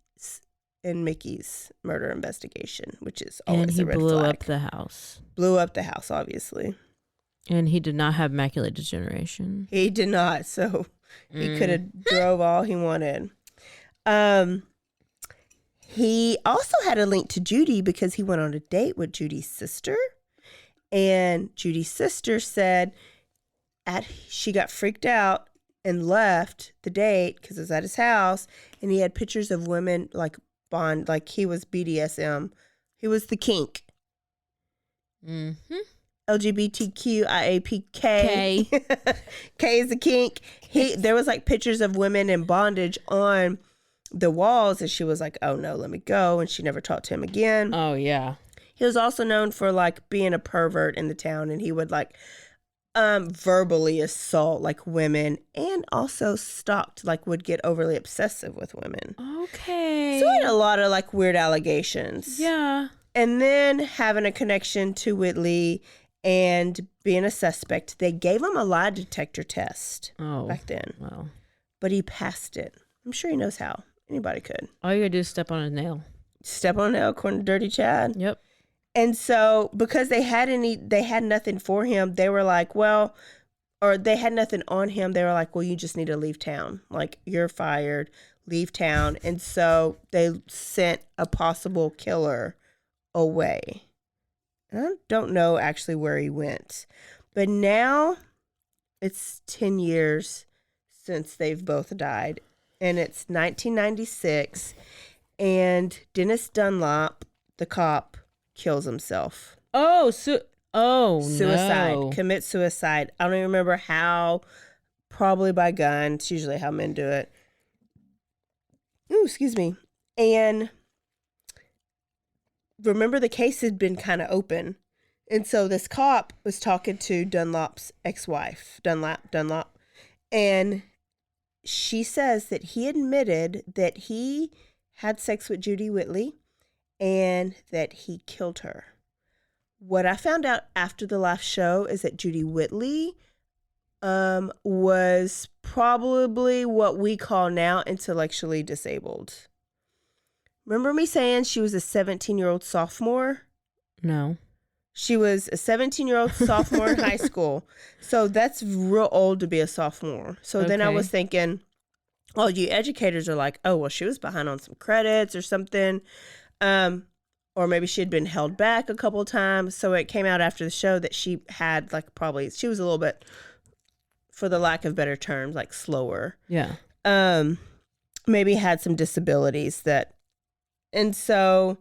and Mickey's murder investigation, which is always a red flag. And he blew up the house. Blew up the house, obviously. And he did not have macular degeneration. He did not, so he could have drove all he wanted. He also had a link to Judy because he went on a date with Judy's sister. And Judy's sister said she got freaked out and left the date because it was at his house. And he had pictures of women like he was BDSM. He was the kink. Mm-hmm. LGBTQIAPK. K is the kink. There was like pictures of women in bondage on the walls, and she was like, "Oh no, let me go," and she never talked to him again. Oh yeah. He was also known for like being a pervert in the town, and he would like verbally assault like women, and also would get overly obsessive with women. Okay. So he had a lot of like weird allegations. Yeah. And then having a connection to Whitley and being a suspect, they gave him a lie detector test back then. Wow. But he passed it. I'm sure he knows how. Anybody could. All you gotta do is step on a nail. Step on a nail, according to Dirty Chad. Yep. And so because they had nothing for him, they were like, well, or they had nothing on him. They were like, well, you just need to leave town. Like, you're fired. Leave town. And so they sent a possible killer away. And I don't know actually where he went. But now it's 10 years since they've both died. And it's 1996. And Dennis Dunlop, the cop, kills himself. Suicide. No. Commits suicide. I don't even remember how. Probably by gun. It's usually how men do it. Ooh, excuse me. And remember, the case had been kind of open. And so this cop was talking to Dunlop's ex-wife, Dunlop. And she says that he admitted that he had sex with Judy Whitley and that he killed her. What I found out after the last show is that Judy Whitley was probably what we call now intellectually disabled. Remember me saying she was a 17-year-old sophomore? No. She was a 17-year-old sophomore in high school. So that's real old to be a sophomore. So then I was thinking, all you educators are like, oh, well, she was behind on some credits or something. Or maybe she had been held back a couple of times. So it came out after the show that she had she was a little bit, for the lack of better terms, like slower. Yeah. Maybe had some disabilities and so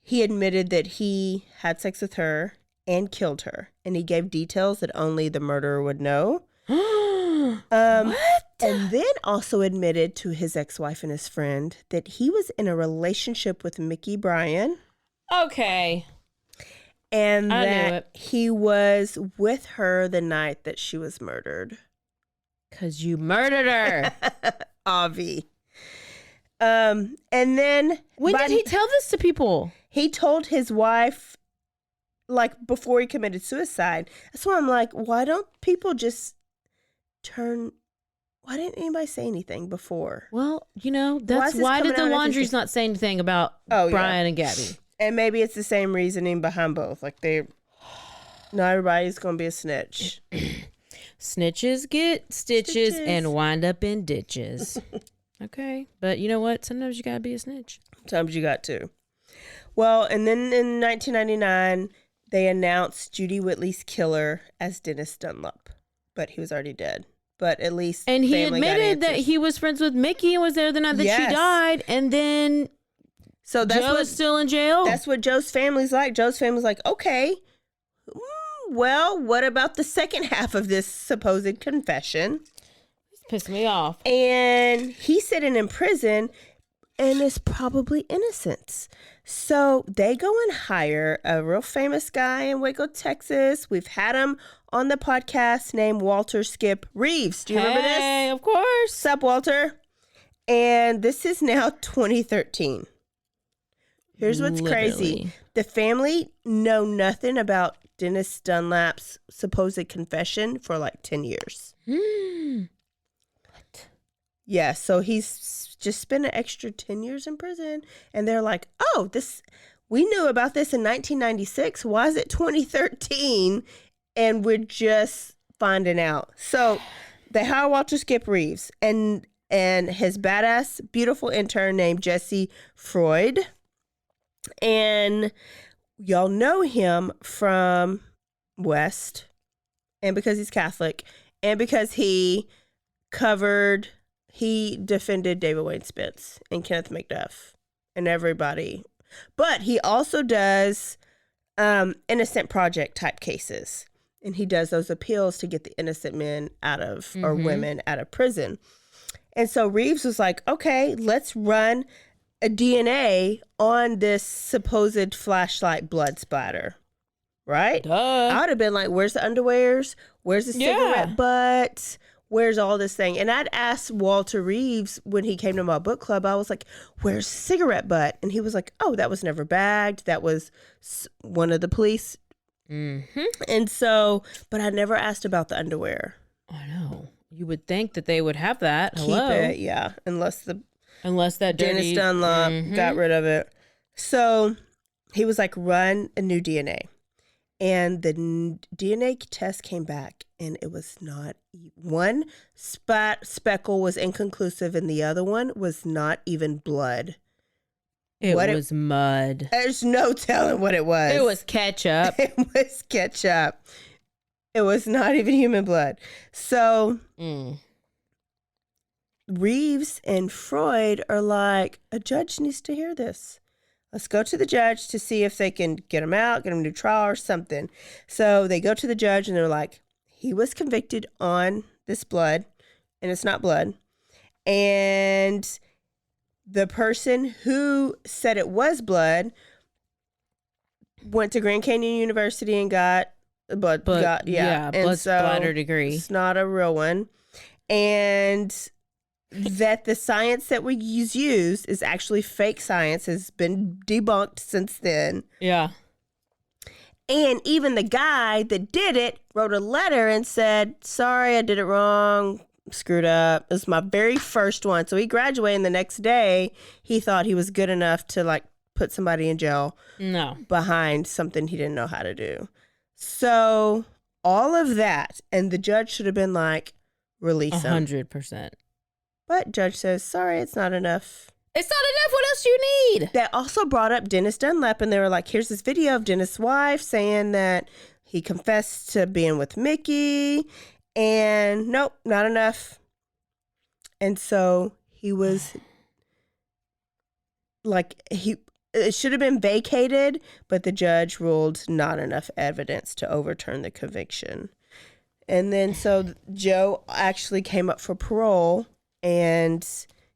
he admitted that he had sex with her and killed her. And he gave details that only the murderer would know. What? And then also admitted to his ex-wife and his friend that he was in a relationship with Bryan. Okay. And that he was with her the night that she was murdered. 'Cause you murdered her. Avi. And then when did he tell this to people? He told his wife before he committed suicide. That's why I'm like, why don't people just why didn't anybody say anything before? Well, that's why did the laundries not say anything about Bryan and Gabby? And maybe it's the same reasoning behind both. Not everybody's going to be a snitch. Snitches get stitches and wind up in ditches. Okay. But you know what? Sometimes you got to be a snitch. Sometimes you got to. Well, and then in 1999, they announced Judy Whitley's killer as Dennis Dunlop. But he was already dead. But at least and he admitted that he was friends with Mickey and was there the night that she died. And then Joe's still in jail? That's what Joe's family's like. Joe's family's like, okay, well, what about the second half of this supposed confession? It's pissing me off. And he's sitting in prison. and is probably innocent. So they go and hire a real famous guy in Waco, Texas. We've had him on the podcast, named Walter Skip Reeves. Do you remember this? Hey, of course. Sup, Walter? And this is now 2013. Here's what's crazy. The family know nothing about Dennis Dunlap's supposed confession for like 10 years. What? Yeah, so he's just spent an extra 10 years in prison. And they're like, oh, we knew about this in 1996. Why is it 2013? And we're just finding out. So they hire Walter Skip Reeves and his badass, beautiful intern named Jesse Freud. And y'all know him from West, and because he's Catholic, and because he defended David Wayne Spence and Kenneth McDuff and everybody. But he also does innocent project type cases. And he does those appeals to get the innocent men out of, or women out of prison. And so Reeves was like, okay, let's run a DNA on this supposed flashlight blood splatter. Right? Duh. I would have been like, where's the underwears? Where's the cigarette butt? Where's all this thing? And I'd asked Walter Reeves when he came to my book club, I was like, where's the cigarette butt? And he was like, oh, that was never bagged. That was one of the police. And so, but I never asked about the underwear. I know. You would think that they would have that. Keep it, yeah. Unless that Dennis Dunlap got rid of it. So he was like, run a new DNA. And the DNA test came back, and it was not, one speckle was inconclusive, and the other one was not even blood. It was mud. There's no telling what it was. It was ketchup. It was ketchup. It was not even human blood. So Reeves and Freud are like, a judge needs to hear this. Let's go to the judge to see if they can get him out, get him a new trial or something. So they go to the judge and they're like, he was convicted on this blood, and it's not blood. And the person who said it was blood went to Grand Canyon University and got a blood splatter degree. It's not a real one. And that the science that we use is actually fake science, has been debunked since then. Yeah. And even the guy that did it wrote a letter and said, sorry, I did it wrong. Screwed up. It was my very first one. So he graduated, and the next day he thought he was good enough to like put somebody in jail behind something he didn't know how to do. So all of that, and the judge should have been like, release him. 100%. But judge says, sorry, it's not enough. It's not enough. What else do you need? That also brought up Dennis Dunlap, and they were like, here's this video of Dennis' wife saying that he confessed to being with Mickey, and nope, not enough. And so he was like, it should have been vacated, but the judge ruled not enough evidence to overturn the conviction. And then so Joe actually came up for parole, and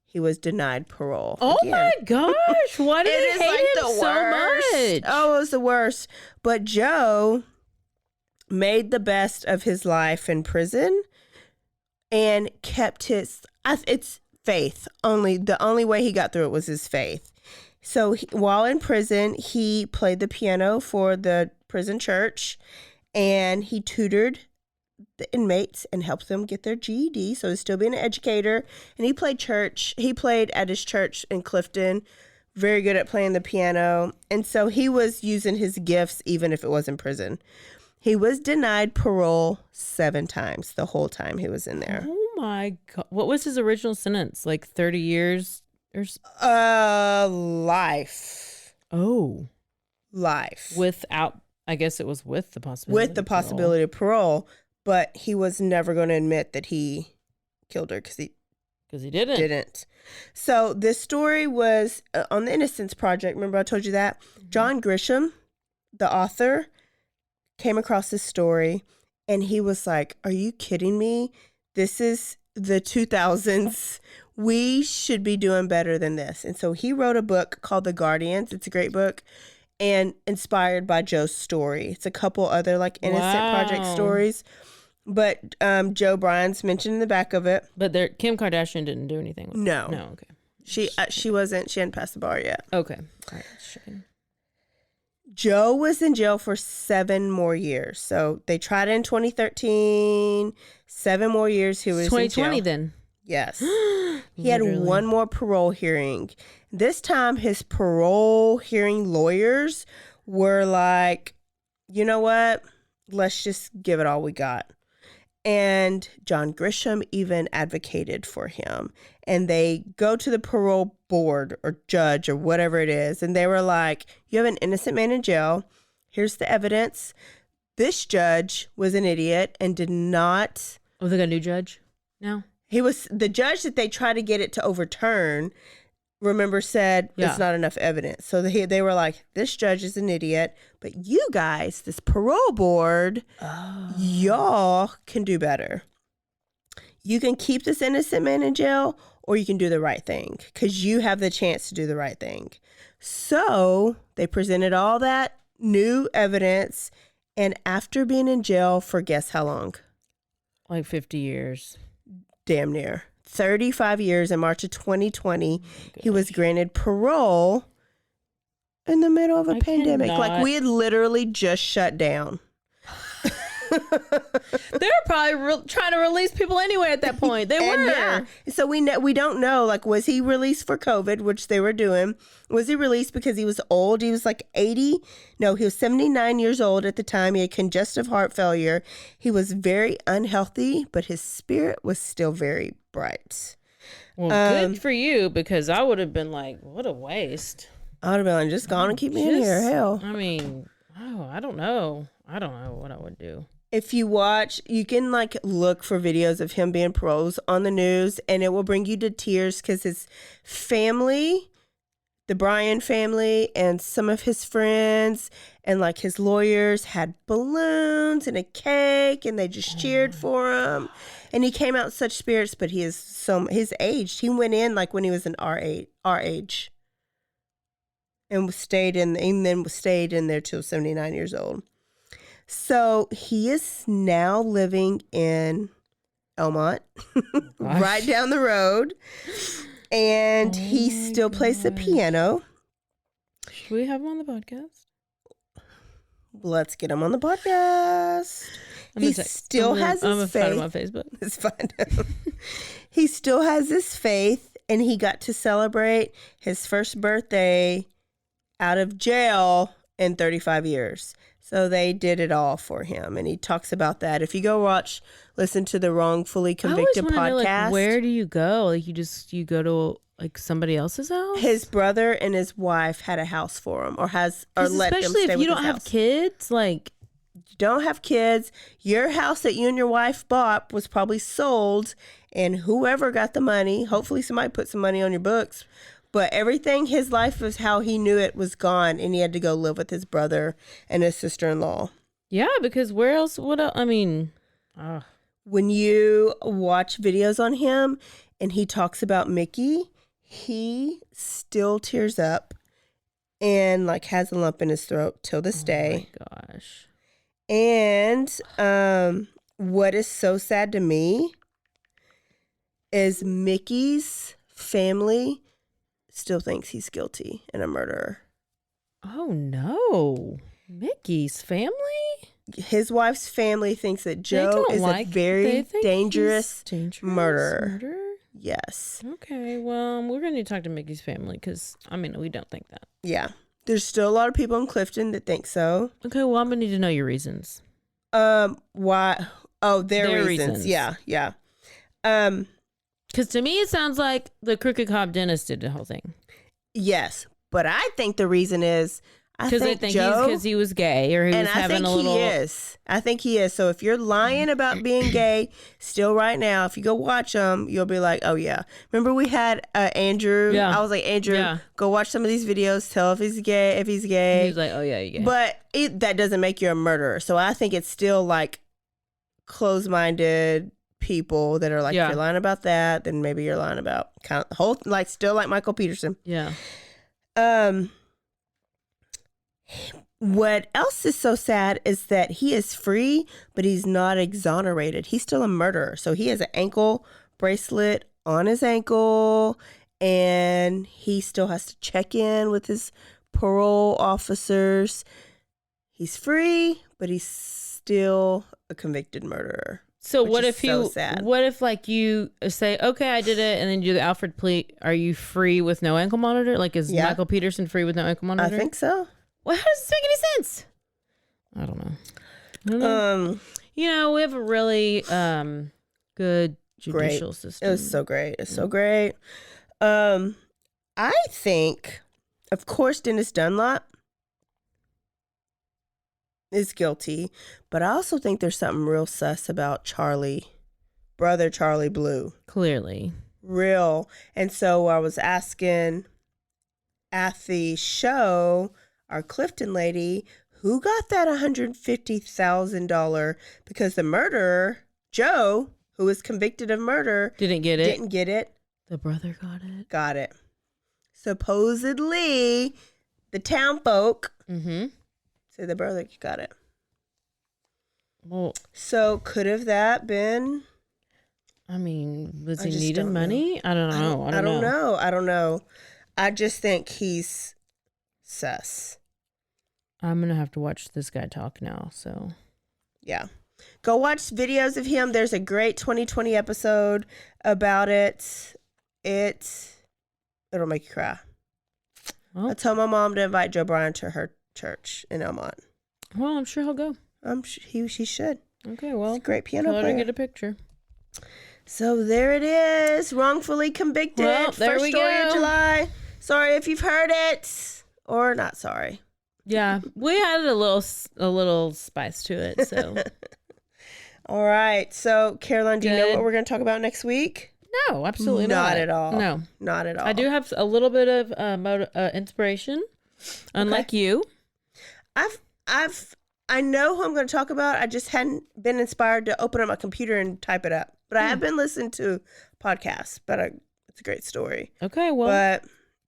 he was denied parole. Oh again. my gosh. Why did It he is hate like him the so worst. much? Oh, it was the worst. But Joe made the best of his life in prison and kept it's faith. The only way he got through it was his faith. So while in prison, he played the piano for the prison church, and he tutored the inmates and helped them get their GED. So he's still being an educator. And he played church. He played at his church in Clifton. Very good at playing the piano. And so he was using his gifts even if it was in prison. He was denied parole 7 times the whole time he was in there. Oh my God. What was his original sentence? Like 30 years? Life. Oh. Life. Without, I guess it was with the possibility. With the possibility of parole. But he was never going to admit that he killed her because he didn't. So this story was on the Innocence Project. Remember I told you that? Mm-hmm. John Grisham, the author, came across this story, and he was like, are you kidding me? This is the 2000s we should be doing better than this. And so he wrote a book called The Guardians. It's a great book and inspired by Joe's story. It's a couple other like innocent project stories. But Joe Bryan's mentioned in the back of it. But Kim Kardashian didn't do anything with No. it. No, okay. She hadn't passed the bar yet. Okay. All right. Sure. Joe was in jail for 7 more years. So they tried it in 2013. 7 more years he was 2020 in jail. Then. Yes. He had one more parole hearing. This time his parole hearing lawyers were like, you know what? Let's just give it all we got. And John Grisham even advocated for him. And they go to the parole board or judge or whatever it is. And they were like, you have an innocent man in jail. Here's the evidence. This judge was an idiot and did not. Oh, they got a new judge now? He was the judge that they tried to get it to overturn. Remember, said it's not enough evidence. So they were like, this judge is an idiot. But you guys, this parole board, y'all can do better. You can keep this innocent man in jail, or you can do the right thing because you have the chance to do the right thing. So they presented all that new evidence. And after being in jail for guess how long? Like 50 years. Damn near. 35 years in March of 2020, he was granted parole in the middle of a pandemic. Like we had literally just shut down. They were probably trying to release people anyway at that point. They were. Yeah. So we don't know, like, was he released for COVID, which they were doing? Was he released because he was old? He was like 80. No, he was 79 years old at the time. He had congestive heart failure. He was very unhealthy, but his spirit was still very bright. Well, good for you, because I would have been like, what a waste. I would have been like, just gone and keep me in here. Hell. I mean, I don't know. I don't know what I would do. If you watch, you can like look for videos of him being pros on the news, and it will bring you to tears because his family, the Bryan family, and some of his friends and like his lawyers had balloons and a cake, and they just cheered for him. And he came out in such spirits, but he is his age. He went in like when he was our age, and stayed in there till 79 years old. So he is now living in Elmont, right down the road, and he still plays the piano. Should we have him on the podcast? Let's get him on the podcast. He still has his faith. I'm gonna find him on Facebook. Let's find him. He still has his faith, and he got to celebrate his first birthday out of jail in 35 years. So they did it all for him, and he talks about that. If you go listen to the Wrongfully Convicted podcast. Know, like, where do you go? Like you go to like somebody else's house? His brother and his wife had a house for him, or let them stay with his house. Especially if you don't have kids, like. You don't have kids. Your house that you and your wife bought was probably sold, and whoever got the money, hopefully somebody put some money on your books. But everything, his life was how he knew it, was gone, and he had to go live with his brother and his sister-in-law. Yeah, because where else would I mean... When you watch videos on him and he talks about Mickey, he still tears up and like has a lump in his throat till this day. Oh my gosh. And what is so sad to me is Mickey's family still thinks he's guilty and a murderer. Oh no. Mickey's family? His wife's family thinks that Joe is a very dangerous murderer. Yes. Okay, well, we're going to need to talk to Mickey's family because, I mean, we don't think that. Yeah. There's still a lot of people in Clifton that think so. Okay, well, I'm going to need to know your reasons. Why? Oh, their reasons. Yeah. Because to me, it sounds like the crooked cop dentist did the whole thing. Yes, but I think the reason is because they think because he was gay or he was having a little. I think he is. So if you're lying about being gay, still right now, if you go watch them, you'll be like, oh yeah. Remember we had Andrew. Yeah. I was like, Andrew, go watch some of these videos. Tell if he's gay. If he's gay, he was like, oh yeah, you're gay. But that doesn't make you a murderer. So I think it's still like closed-minded people that are like, if you're lying about that, then maybe you're lying about kind of the whole, like, still like Michael Peterson. Yeah. What else is so sad is that he is free, but he's not exonerated. He's still a murderer. So he has an ankle bracelet on his ankle, and he still has to check in with his parole officers. He's free, but he's still a convicted murderer. So what if what if like you say, okay, I did it, and then you do the Alfred plea? Are you free with no ankle monitor? Like, is Michael Peterson free with no ankle monitor? I think so. Well, how does this make any sense? I don't know. You know, we have a really good judicial system. It was so great. It's so great. I think, of course, Dennis Dunlop is guilty, but I also think there's something real sus about brother Charlie Blue. Clearly. Real. And so I was asking at the show, our Clifton lady, who got that $150,000, because the murderer, Joe, who was convicted of murder, didn't get it. The brother got it. Got it. Supposedly, the town folk say the brother got it. Well, so could have that been? I mean, was he needing money? I don't know. I don't know. I just think he's sus. I'm gonna have to watch this guy talk now. So, yeah, go watch videos of him. There's a great 2020 episode about it. It'll make you cry. Well, I told my mom to invite Joe Bryan to her church in Elmont. Well, I'm sure he'll go. He should. Okay, well, he's a great piano player. player. Get a picture. So there it is, wrongfully convicted. Well, there First we story go. of July. Sorry if you've heard it, or not sorry. Yeah, we had a little spice to it. So, all right. So, Caroline, do you know what we're going to talk about next week? No, absolutely not. Not at all. No, not at all. I do have a little bit of inspiration, unlike you. I know who I'm going to talk about. I just hadn't been inspired to open up my computer and type it up. But I have been listening to podcasts. But it's a great story. Okay, well, but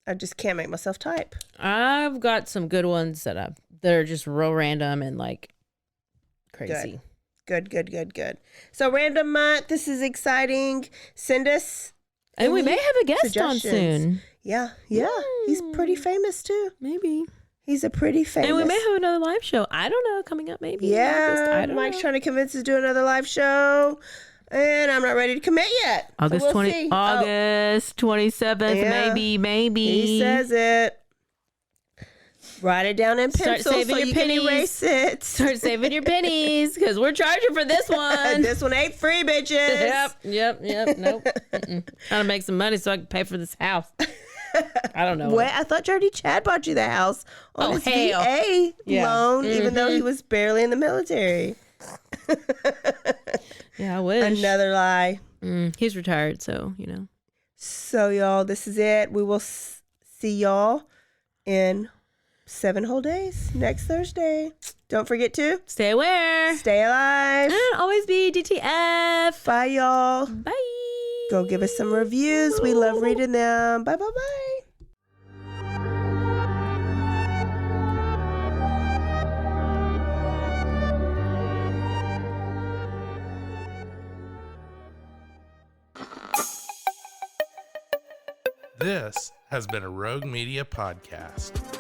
I just can't make myself type. I've got some good ones that are just real random and like crazy. Good. So random month. This is exciting. Send us. And we may have a guest on soon. Yeah. He's pretty famous too. Maybe. He's a pretty famous. And we may have another live show. I don't know, coming up maybe. Yeah. Mike's trying to convince us to do another live show. And I'm not ready to commit yet. August 27th, maybe. He says it. Write it down in pencil. Start saving so your you pennies. Can erase it. Start saving your pennies because we're charging for this one. This one ain't free, bitches. Yep. Nope. Trying to make some money so I can pay for this house. I don't know. Wait, I thought Dirty Chad bought you the house on his VA loan, even though he was barely in the military. Yeah, I wish. Another lie. He's retired, so, you know. So, y'all, this is it. We will see y'all in 7 whole days next Thursday. Don't forget to stay aware, stay alive, and always be DTF. Bye, y'all. Bye. Go give us some reviews. We love reading them. Bye. This has been a Rogue Media podcast.